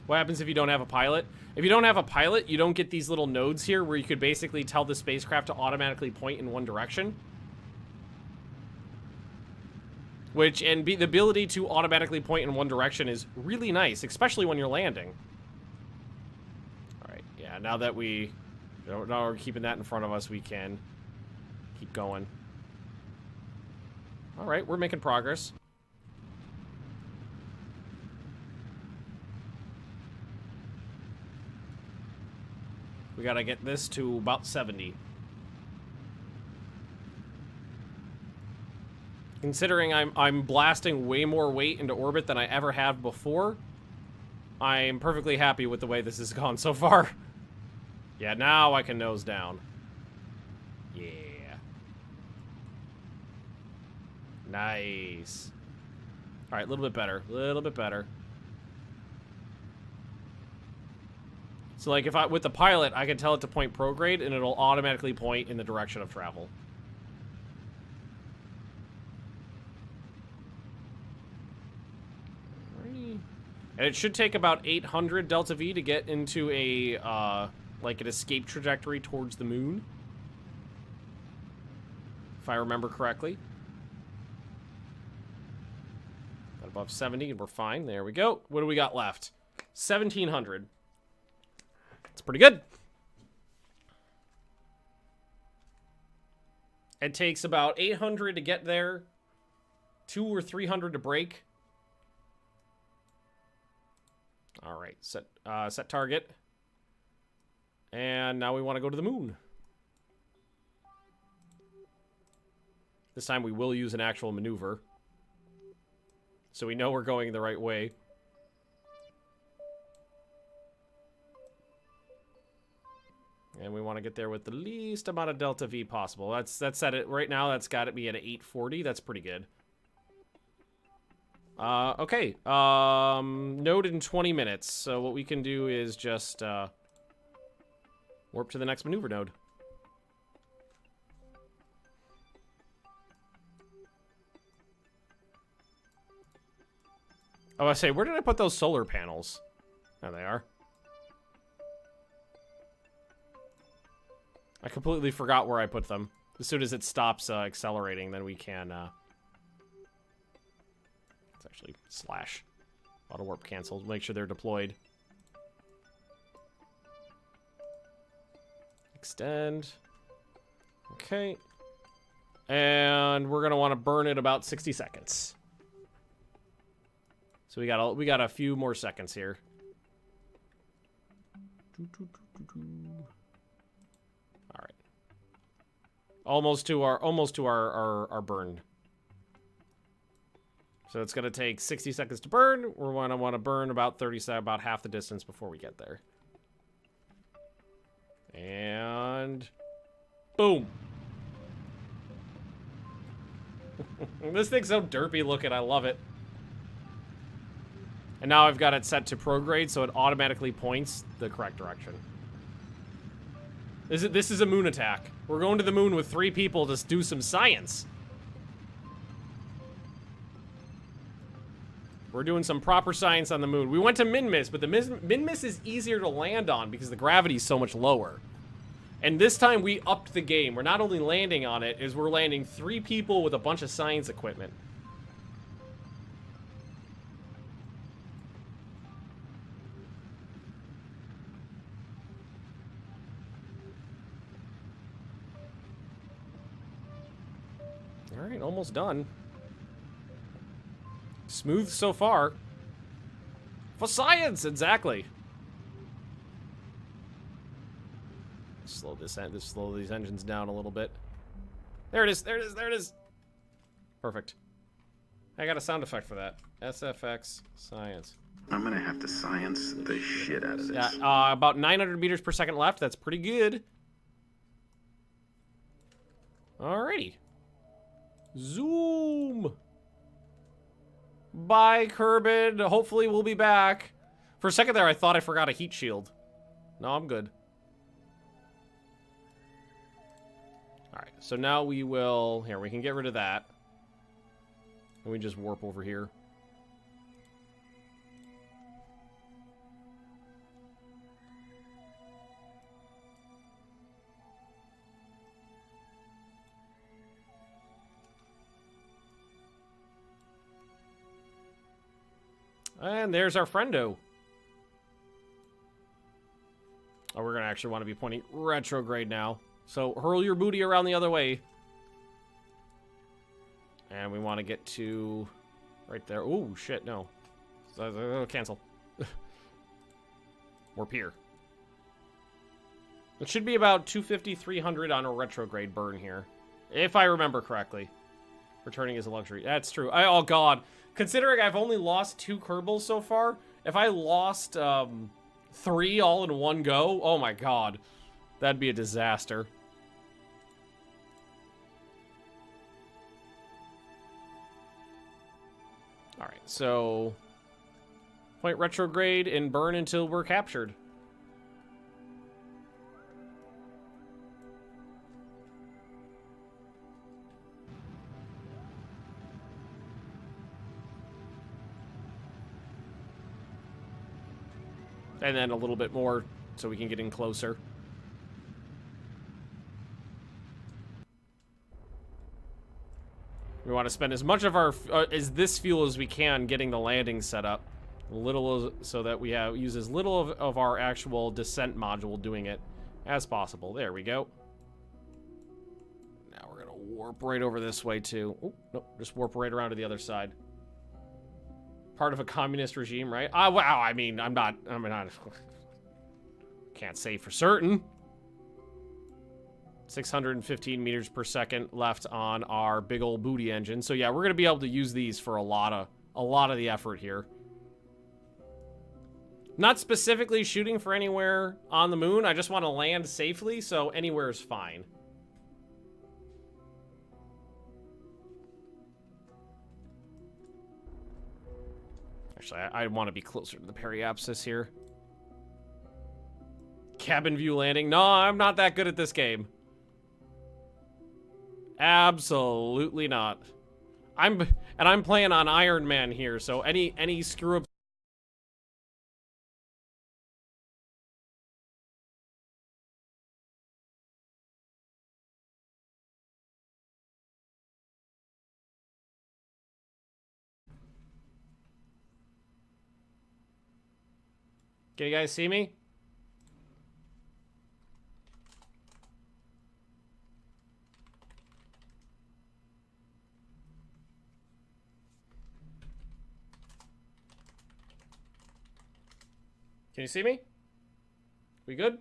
What happens if you don't have a pilot? If you don't have a pilot, you don't get these little nodes here where you could basically tell the spacecraft to automatically point in one direction. Which, and the ability to automatically point in one direction is really nice, especially when you're landing. Alright, yeah, now that now we're keeping that in front of us, we can keep going. Alright, we're making progress. We gotta get this to about 70. Considering I'm blasting way more weight into orbit than I ever have before, I'm perfectly happy with the way this has gone so far. Yeah, now I can nose down. Yeah. Nice. Alright, a little bit better. A little bit better. So, like, if with the pilot, I can tell it to point prograde, and it'll automatically point in the direction of travel. And it should take about 800 delta V to get into a, like, an escape trajectory towards the moon. If I remember correctly. Got above 70, and we're fine. There we go. What do we got left? 1,700. It's pretty good. It takes about 800 to get there. 200 or 300 to break. All right, set target. And now we want to go to the moon. This time we will use an actual maneuver. So we know we're going the right way. And we want to get there with the least amount of delta V possible. That's at it right now. That's got to be at 840. That's pretty good. Okay. Node in 20 minutes. So what we can do is just warp to the next maneuver node. Oh, I say, where did I put those solar panels? There they are. I completely forgot where I put them. As soon as it stops accelerating, then we can... Let's actually slash. Auto warp canceled. Make sure they're deployed. Extend. Okay. And we're going to want to burn it about 60 seconds. So we got a few more seconds here. All right. Almost to our burn. So it's gonna take 60 seconds to burn. We're gonna want to burn about about half the distance before we get there. And boom. This thing's so derpy looking. I love it. And now I've got it set to prograde, so it automatically points the correct direction. This is a moon attack. We're going to the moon with 3 people to do some science. We're doing some proper science on the moon. We went to Minmus, but the Minmus is easier to land on because the gravity is so much lower. And this time we upped the game. We're not only landing on it, we're landing 3 people with a bunch of science equipment. Alright, almost done. Smooth so far. For science, exactly. Slow these engines down a little bit. There it is, there it is, there it is. Perfect. I got a sound effect for that. SFX science. I'm gonna have to science the shit out of this. Yeah, about 900 meters per second left. That's pretty good. Alrighty. Zoom. Bye, Kerbal. Hopefully we'll be back. For a second there, I thought I forgot a heat shield. No, I'm good. Alright, so now we will... Here, we can get rid of that. And we just warp over here. And there's our friendo. Oh, we're going to actually want to be pointing retrograde now. So hurl your booty around the other way. And we want to get to right there. Oh, shit, no. Cancel. Warp here. It should be about 250, 300 on a retrograde burn here. If I remember correctly. Returning is a luxury. That's true. Oh, God. Considering I've only lost 2 Kerbals so far, if I lost 3 all in one go, oh my God. That'd be a disaster. Alright, so... point retrograde and burn until we're captured. And then a little bit more so we can get in closer. We want to spend as much of our as this fuel as we can getting the landing set up. So that we use as little of our actual descent module doing it as possible. There we go. Now we're gonna warp right over this way too. Oh, nope, just warp right around to the other side. Part of a communist regime, right? Wow, I mean, I'm not, can't say for certain. 615 meters per second left on our big old booty engine. So yeah, we're gonna be able to use these for a lot of the effort here. Not specifically shooting for anywhere on the moon. I just want to land safely, so anywhere is fine. Actually, I want to be closer to the periapsis here. Cabin view landing. No, I'm not that good at this game. Absolutely not. I'm playing on Iron Man here, so any screw up. Can you guys see me? Can you see me? We good?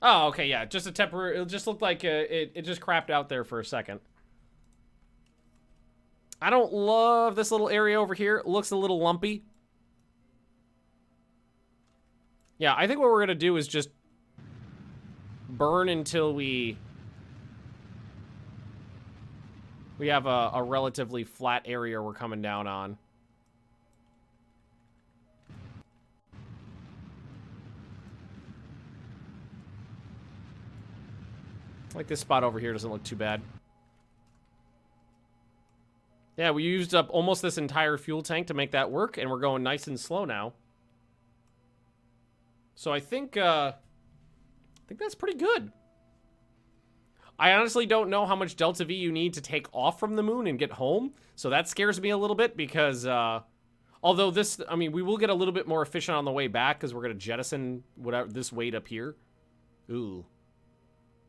Oh, okay, yeah. Just a temporary... It just looked like it just crapped out there for a second. I don't love this little area over here. It looks a little lumpy. Yeah, I think what we're going to do is just burn until we have a relatively flat area we're coming down on. Like this spot over here doesn't look too bad. Yeah, we used up almost this entire fuel tank to make that work, and we're going nice and slow now. So I think that's pretty good. I honestly don't know how much Delta V you need to take off from the moon and get home, so that scares me a little bit because, although this, I mean, we will get a little bit more efficient on the way back because we're going to jettison whatever this weight up here. Ooh.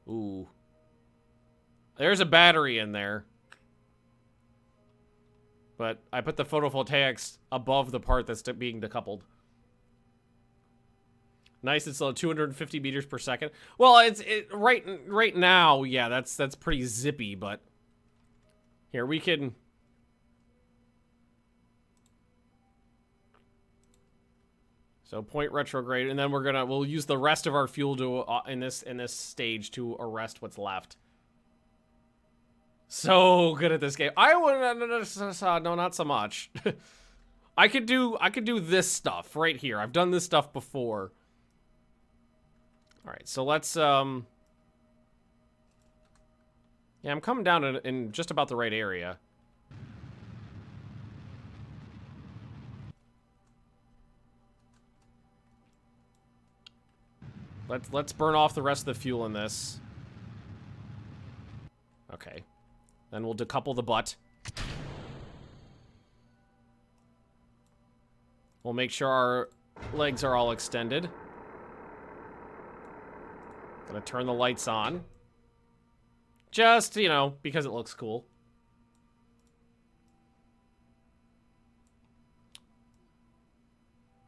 Ooh. There's a battery in there. But I put the photovoltaics above the part that's being decoupled. Nice, it's 250 meters per second. Well, it's right now, yeah, that's pretty zippy, but here we can. So point retrograde, and then we'll use the rest of our fuel to in this stage to arrest what's left. So good at this game. No, not so much. I could do this stuff right here. I've done this stuff before. All right, so let's yeah, I'm coming down in just about the right area. Let's burn off the rest of the fuel in this. Okay. Then we'll decouple the butt. We'll make sure our legs are all extended. Gonna turn the lights on. Just, you know, because it looks cool.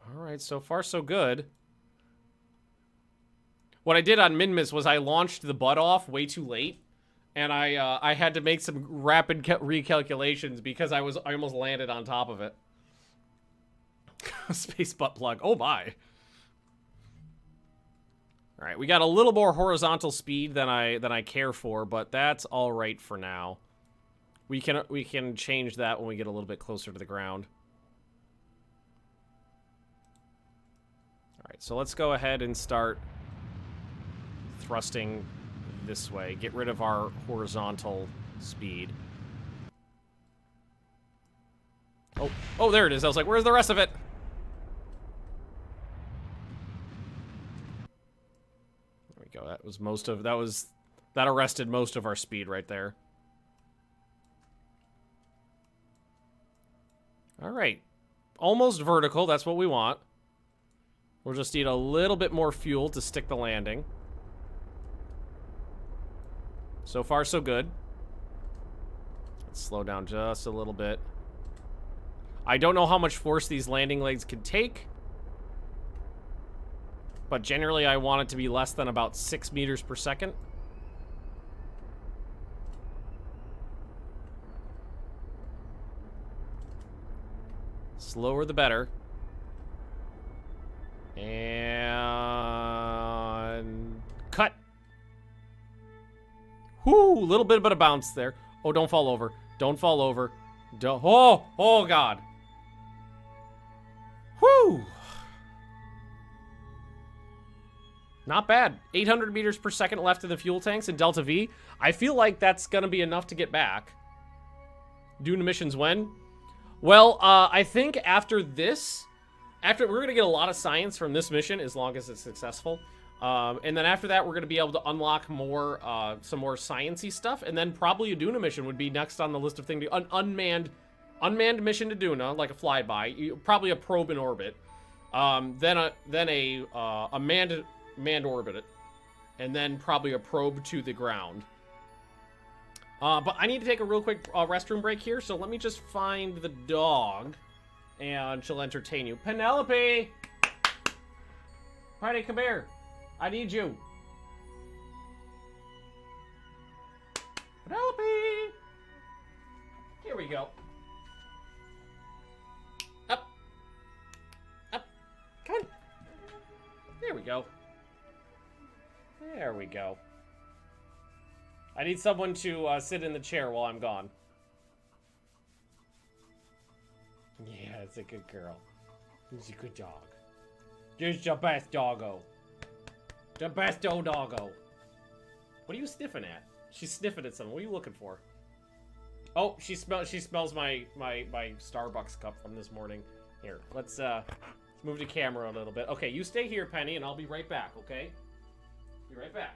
Alright, so far so good. What I did on Magnus was I launched the butt off way too late. And I had to make some rapid recalculations because I almost landed on top of it. Space butt plug. Oh my. All right, we got a little more horizontal speed than I care for, but that's all right for now. We can change that when we get a little bit closer to the ground. All right, so let's go ahead and start thrusting this way. Get rid of our horizontal speed. Oh, there it is. I was like, where's the rest of it? There we go. That was that arrested most of our speed right there. All right. Almost vertical. That's what we want. We'll just need a little bit more fuel to stick the landing. So far, so good. Let's slow down just a little bit. I don't know how much force these landing legs can take. But generally, I want it to be less than about 6 meters per second. Slower the better. And cut. Whoo, little bit of a bounce there. Oh, don't fall over. Don't fall over. Oh God. Whoo. Not bad. 800 meters per second left in the fuel tanks in Delta V. I feel like that's going to be enough to get back. Dune missions when? Well, I think after this, we're going to get a lot of science from this mission as long as it's successful. And then after that, we're going to be able to unlock more, some more sciencey stuff. And then probably a Duna mission would be next on the list of things. An unmanned mission to Duna, like a flyby. Probably a probe in orbit. Then a manned orbit. And then probably a probe to the ground. But I need to take a real quick restroom break here. So let me just find the dog. And she'll entertain you. Penelope! Friday, come here. I need you. Penelope! Here we go. Up. Up. Come on. There we go. There we go. I need someone to sit in the chair while I'm gone. Yeah, it's a good girl. It's a good dog. Just the best doggo. The best doggo. What are you sniffing at? She's sniffing at something. What are you looking for? Oh, she smells my Starbucks cup from this morning. Here, let's move the camera a little bit. Okay, you stay here, Penny, and I'll be right back, okay? Be right back.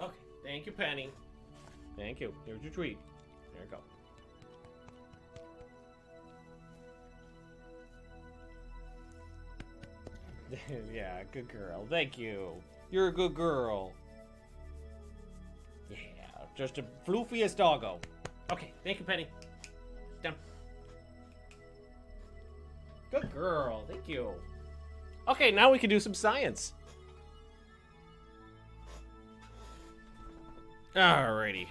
Okay, thank you, Penny. Thank you. Here's your treat. There you go. Yeah, good girl. Thank you. You're a good girl. Yeah. Just a floofiest doggo. Okay, thank you, Penny. Down. Good girl, thank you. Okay, now we can do some science. Alrighty.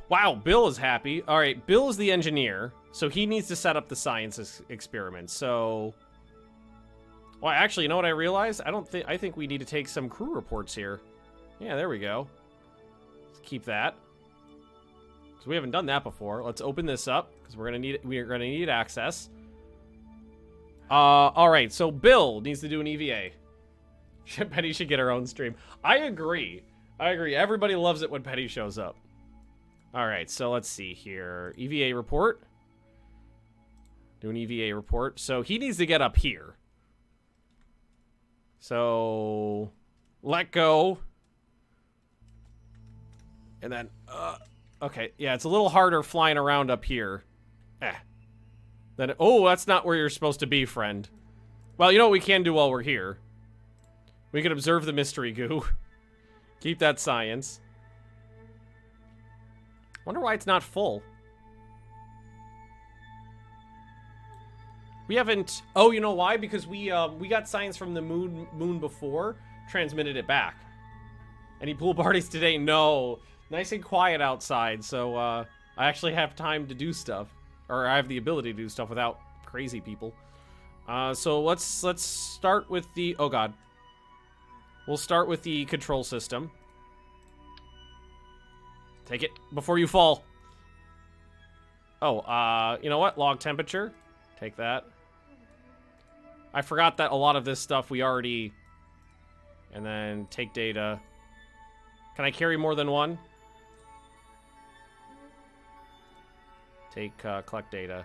Wow, Bill is happy. Alright, Bill is the engineer, so he needs to set up the science experiment. So... Well, actually, you know what I realized? I think we need to take some crew reports here. Yeah, there we go. Let's keep that. Because we haven't done that before. Let's open this up, because we're gonna need access. Alright, so Bill needs to do an EVA. Penny should get her own stream. I agree. Everybody loves it when Penny shows up. Alright, so let's see here. EVA report. Do an EVA report. So he needs to get up here. So let go. And then, okay, yeah, it's a little harder flying around up here. Then, oh, that's not where you're supposed to be, friend. Well, you know what we can do while we're here? We can observe the mystery goo. Keep that science. Wonder why it's not full. We haven't... Oh, you know why? Because we got science from the moon before, transmitted it back. Any pool parties today? No. Nice and quiet outside, so I actually have time to do stuff. Or I have the ability to do stuff without crazy people. So let's start with the... Oh, God. We'll start with the control system. Take it before you fall. Oh, you know what? Log temperature. Take that. I forgot that a lot of this stuff we already... And then take data. Can I carry more than one? Take, collect data.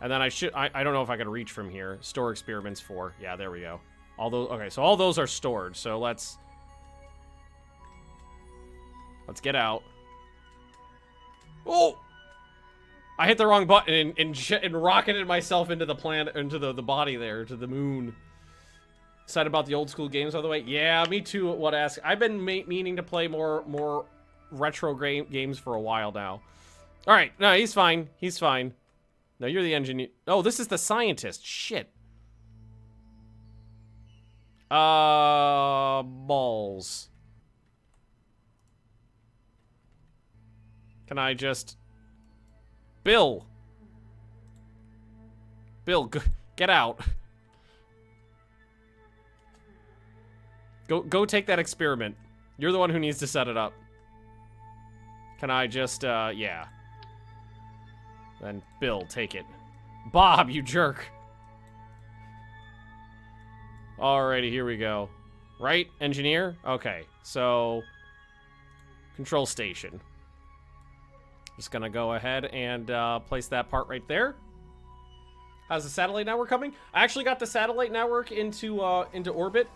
And then I don't know if I can reach from here. Store experiments 4. Yeah, there we go. All those, okay, so all those are stored. So let's get out. Oh! I hit the wrong button and rocketed myself into the planet, into the body there, to the moon. Excited about the old school games, by the way? Yeah, me too. What ask? I've been meaning to play more retro games for a while now. All right, no, he's fine. He's fine. No, you're the engineer. Oh, this is the scientist. Shit. Balls. Can I just... Bill, get out. Go take that experiment. You're the one who needs to set it up. Can I just, yeah. Then, Bill, take it. Bob, you jerk. Alrighty, here we go. Right, engineer? Okay, so... Control station. Just gonna go ahead and place that part right there. How's the satellite network coming? I actually got the satellite network into orbit.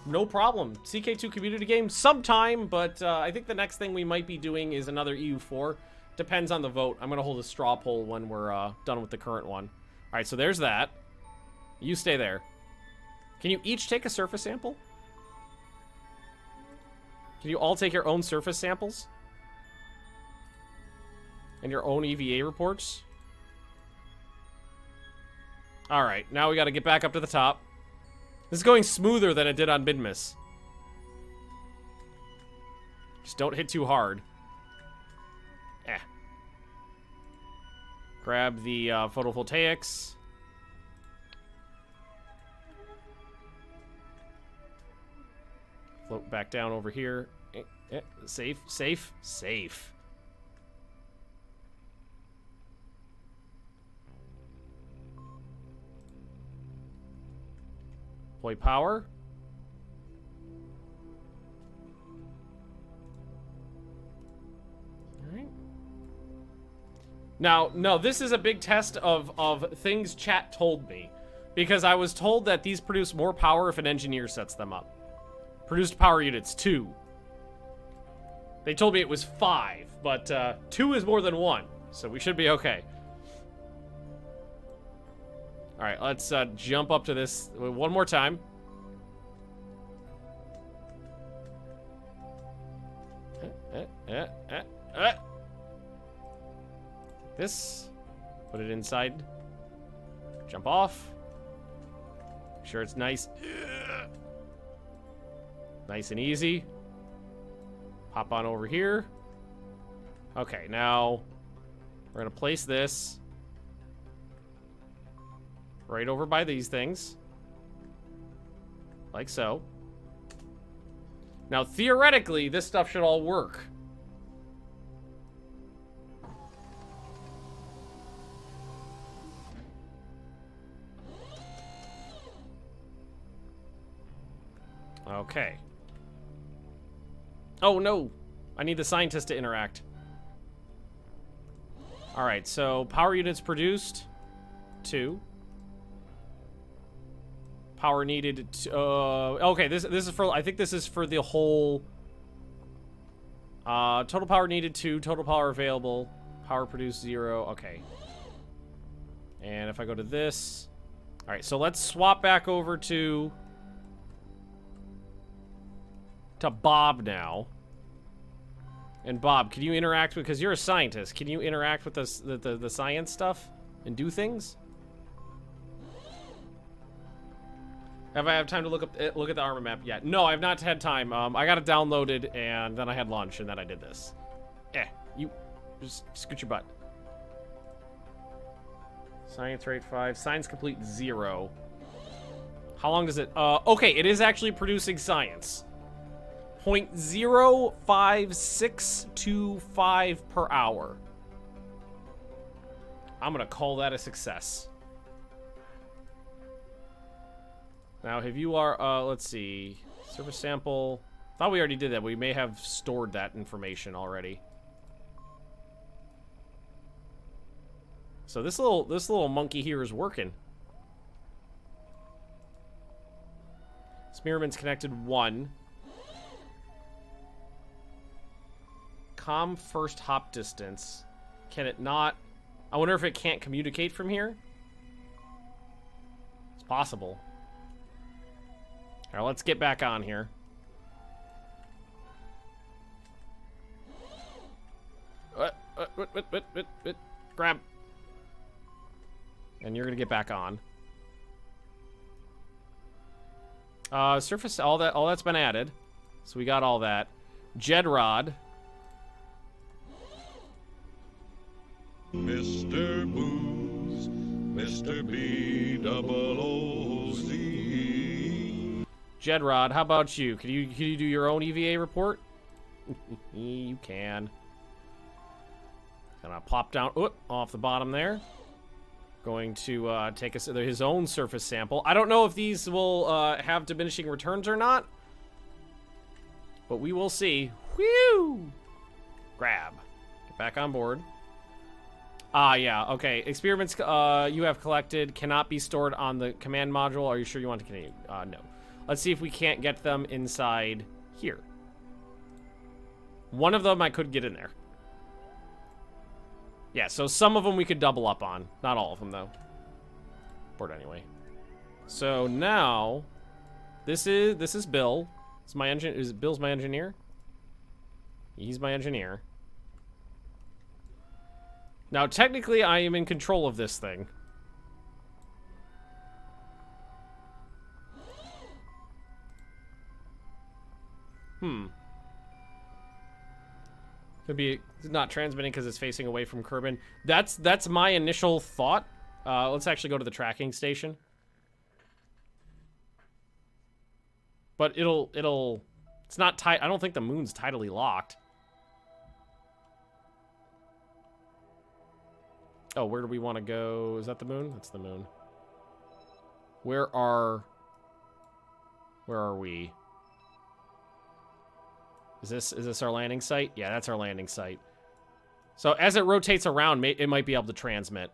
No problem. CK2 community game sometime, but I think the next thing we might be doing is another EU4. Depends on the vote. I'm gonna hold a straw poll when we're done with the current one. All right, so there's that. You stay there. Can you each take a surface sample? Can you all take your own surface samples? And your own EVA reports? Alright, now we gotta get back up to the top. This is going smoother than it did on Midmas. Just don't hit too hard. Grab the photovoltaics. Float back down over here. Safe, safe, safe. Deploy power. Alright. Now, no, this is a big test of things chat told me. Because I was told that these produce more power if an engineer sets them up. Produced power units, 2. They told me it was 5, but 2 is more than 1. So we should be okay. Alright, let's jump up to this one more time. This. Put it inside. Jump off. Make sure it's nice. Nice and easy. Hop on over here. Okay, now we're gonna place this right over by these things. Like so. Now, theoretically, this stuff should all work. Okay. Oh, no. I need the scientist to interact. Alright, so power units produced. 2. Power needed. Okay, this is for. I think this is for the whole. Total power needed 2. Total power available. Power produced 0. Okay. And if I go to this, all right. So let's swap back over to Bob now. And Bob, can you interact with? Because you're a scientist. Can you interact with the science stuff and do things? Have I had time to look at the armor map yet? No, I've not had time. I got it downloaded, and then I had lunch, and then I did this. You just scoot your butt. Science rate 5. Science complete 0. How long does it? Okay, it is actually producing science. 0.05625 per hour. I'm gonna call that a success. Now, if you are, let's see, surface sample. Thought we already did that. We may have stored that information already. So this little monkey here is working. Spearman's connected 1. Com first hop distance. Can it not? I wonder if it can't communicate from here. It's possible. All right, let's get back on here. Grab. And you're gonna get back on. Surface, all that's been added. So we got all that. Jed rod. Mr. Booze, Mr. B-double-O-Z. Jedrod, how about you? Can you do your own EVA report? You can. Gonna plop down off the bottom there. Going to take us his own surface sample. I don't know if these will have diminishing returns or not, but we will see. Whew! Grab. Get back on board. Yeah, okay. Experiments you have collected cannot be stored on the command module. Are you sure you want to continue? No. Let's see if we can't get them inside here. One of them I could get in there. Yeah, so some of them we could double up on. Not all of them, though. Board anyway. So now, this is Bill. It's my engine. Bill's my engineer? He's my engineer. Now, technically, I am in control of this thing. Could be not transmitting because it's facing away from Kerbin. That's my initial thought. Let's actually go to the tracking station. But it's not tight. I don't think the moon's tidally locked. Oh, where do we want to go? Is that the moon? That's the moon. Where are we? Is this our landing site? Yeah, that's our landing site. So as it rotates around, it might be able to transmit.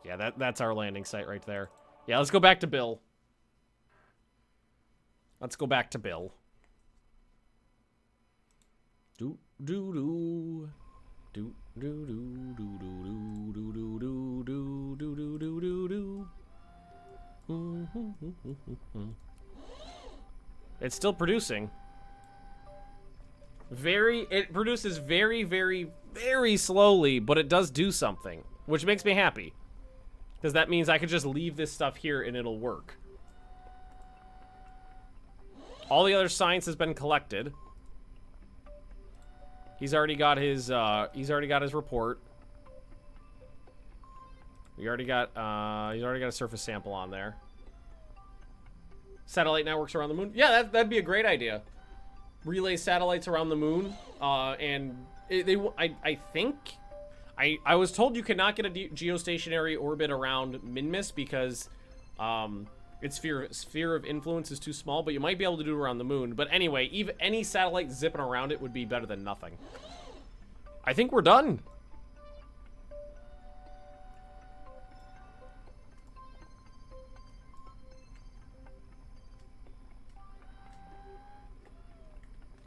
Yeah, that's our landing site right there. Yeah, let's go back to Bill. Let's go back to Bill. Do do do. Do do do do do do do do do do do do do do. It's still producing. It produces very, very, very slowly, but it does do something, which makes me happy. Because that means I could just leave this stuff here and it'll work. All the other science has been collected. He's already got his report. He's already got a surface sample on there. Satellite networks around the moon. Yeah, that'd be a great idea. Relay satellites around the moon, and I think I was told you cannot get a geostationary orbit around Magnus because its sphere of influence is too small, but you might be able to do it around the moon. But anyway, even any satellite zipping around it would be better than nothing. I think we're done.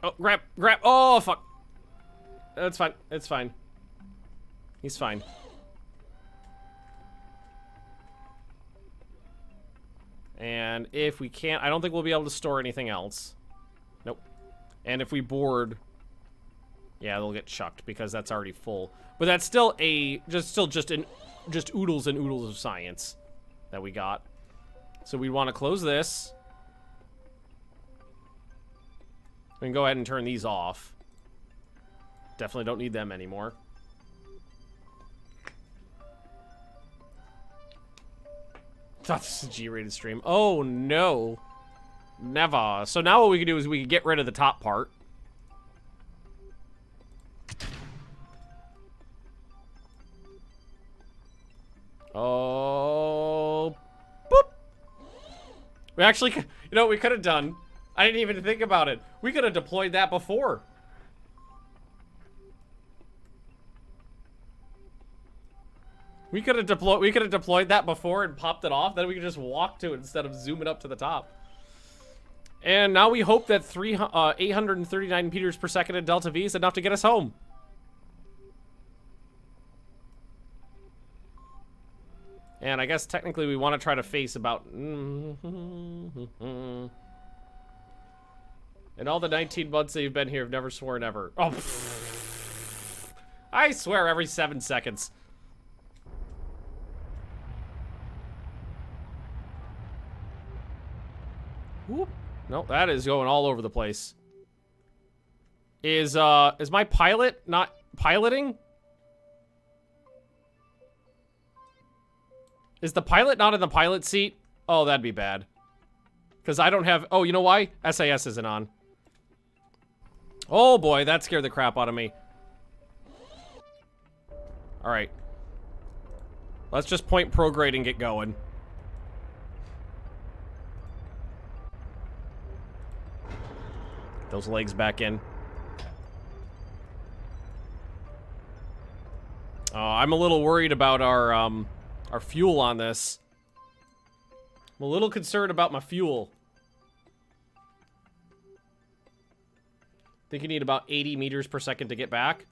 Oh, grab. Oh, fuck. That's fine. It's fine. He's fine. And if we can't, I don't think we'll be able to store anything else. Nope. And if we board, yeah, they'll get chucked because that's already full. But that's still just oodles and oodles of science that we got. So we want to close this. We can go ahead and turn these off. Definitely don't need them anymore. Thought this was a G-rated stream. Oh, no. Never. So now what we can do is we can get rid of the top part. Oh. Boop. We actually, you know what we could have done? I didn't even think about it. We could have deployed that before. We could have deployed that before and popped it off. Then we could just walk to it instead of zoom it up to the top. And now we hope that 839 meters per second in Delta V is enough to get us home. And I guess technically we want to try to face about... In all the 19 months that you've been here, I've never sworn ever. Oh, I swear every 7 seconds. Whoop. Nope, that is going all over the place. Is my pilot not piloting? Is the pilot not in the pilot seat? Oh, that'd be bad. Because I don't have... Oh, you know why? SAS isn't on. Oh boy, that scared the crap out of me. Alright. Let's just point prograde and get going. Those legs back in. I'm a little worried about our fuel on this. I'm a little concerned about my fuel. Think you need about 80 meters per second to get back?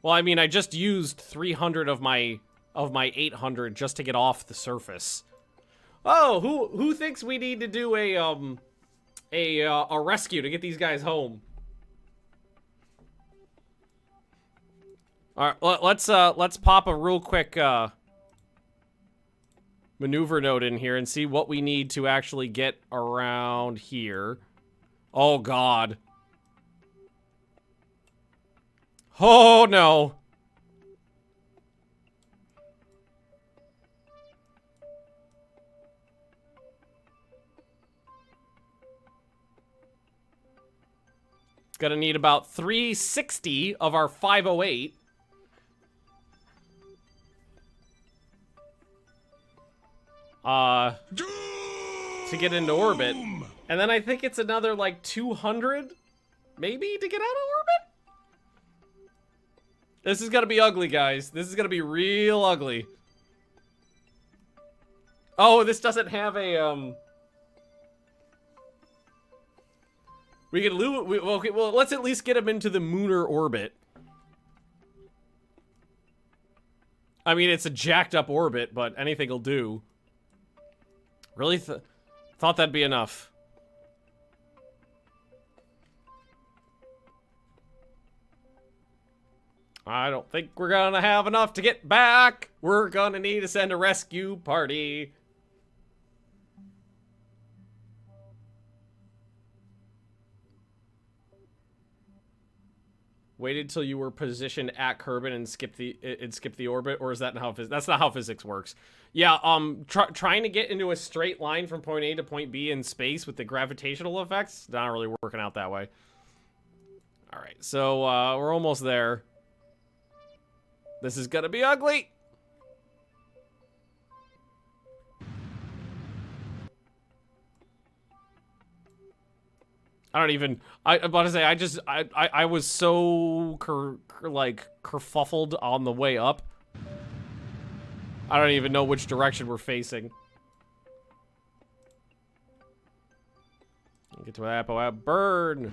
Well, I mean, I just used 300 of my 800 just to get off the surface. Oh, who thinks we need to do a rescue to get these guys home? All right, let's pop a real quick maneuver node in here and see what we need to actually get around here. Oh God. Oh no. Gonna need about 360 of our 508. To get into orbit. And then I think it's another like 200 maybe to get out of orbit. This is gonna be ugly, guys. This is gonna be real ugly. Oh, this doesn't have a we can okay, well, let's at least get him into the lunar orbit. I mean, it's a jacked up orbit, but anything will do. Really thought that'd be enough. I don't think we're gonna have enough to get back. We're gonna need to send a rescue party. Waited till you were positioned at Kerbin and skip the orbit, or is that how that's not how physics works? Yeah, trying to get into a straight line from point A to point B in space with the gravitational effects, not really working out that way. All right, so we're almost there. This is gonna be ugly. I don't even. I'm about to say. I was so kerfuffled on the way up. I don't even know which direction we're facing. Get to that burn.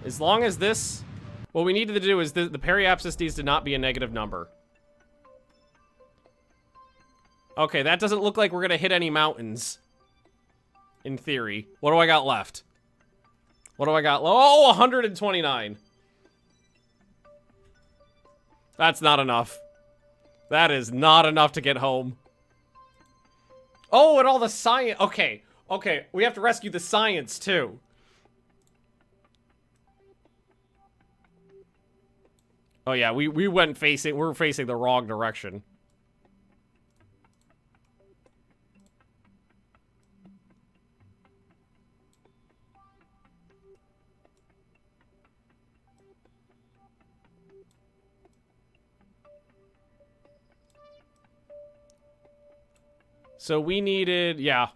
As long as this, what we needed to do is the periapsis needs to not be a negative number. Okay, that doesn't look like we're gonna hit any mountains. In theory. What do I got left? What do I got? Oh, 129. That's not enough. That is not enough to get home. Oh, and all the science. Okay. Okay. We have to rescue the science, too. Oh, yeah. We're facing the wrong direction. So we needed, yeah.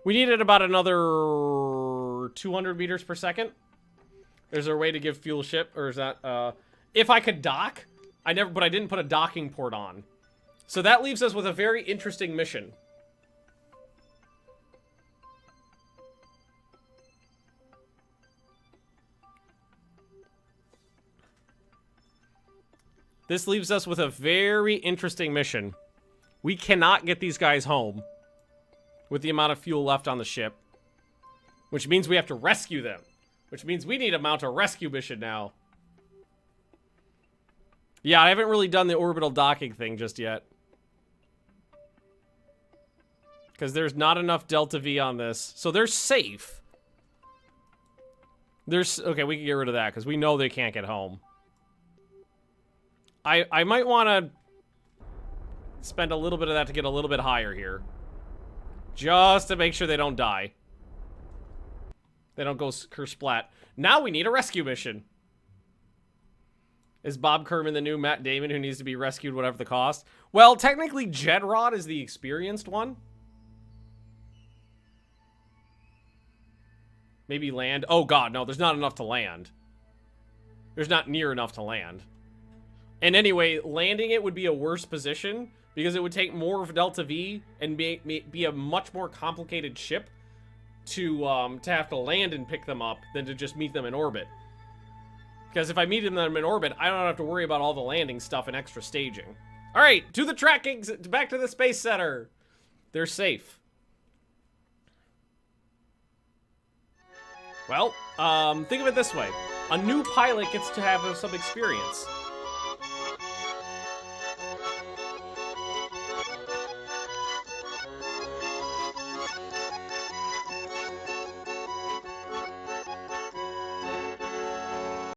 We needed about another 200 meters per second. Is there a way to give fuel ship, or is that, if I could dock? But I didn't put a docking port on. So that leaves us with a very interesting mission. This leaves us with a very interesting mission. We cannot get these guys home with the amount of fuel left on the ship. Which means we have to rescue them. Which means we need to mount a rescue mission now. Yeah, I haven't really done the orbital docking thing just yet. Because there's not enough delta V on this. So they're safe. Okay, we can get rid of that because we know they can't get home. I might want to spend a little bit of that to get a little bit higher here. Just to make sure they don't die. They don't go kersplat. Now we need a rescue mission. Is Bob Kerman the new Matt Damon who needs to be rescued whatever the cost? Well, technically Jedrod is the experienced one. Maybe land. Oh god, no, there's not enough to land. There's not near enough to land. And anyway, landing it would be a worse position because it would take more of Delta V and be a much more complicated ship to have to land and pick them up than to just meet them in orbit. Because if I meet them in orbit, I don't have to worry about all the landing stuff and extra staging. All right, to the trackings, back to the Space Center. They're safe. Well, think of it this way. A new pilot gets to have some experience.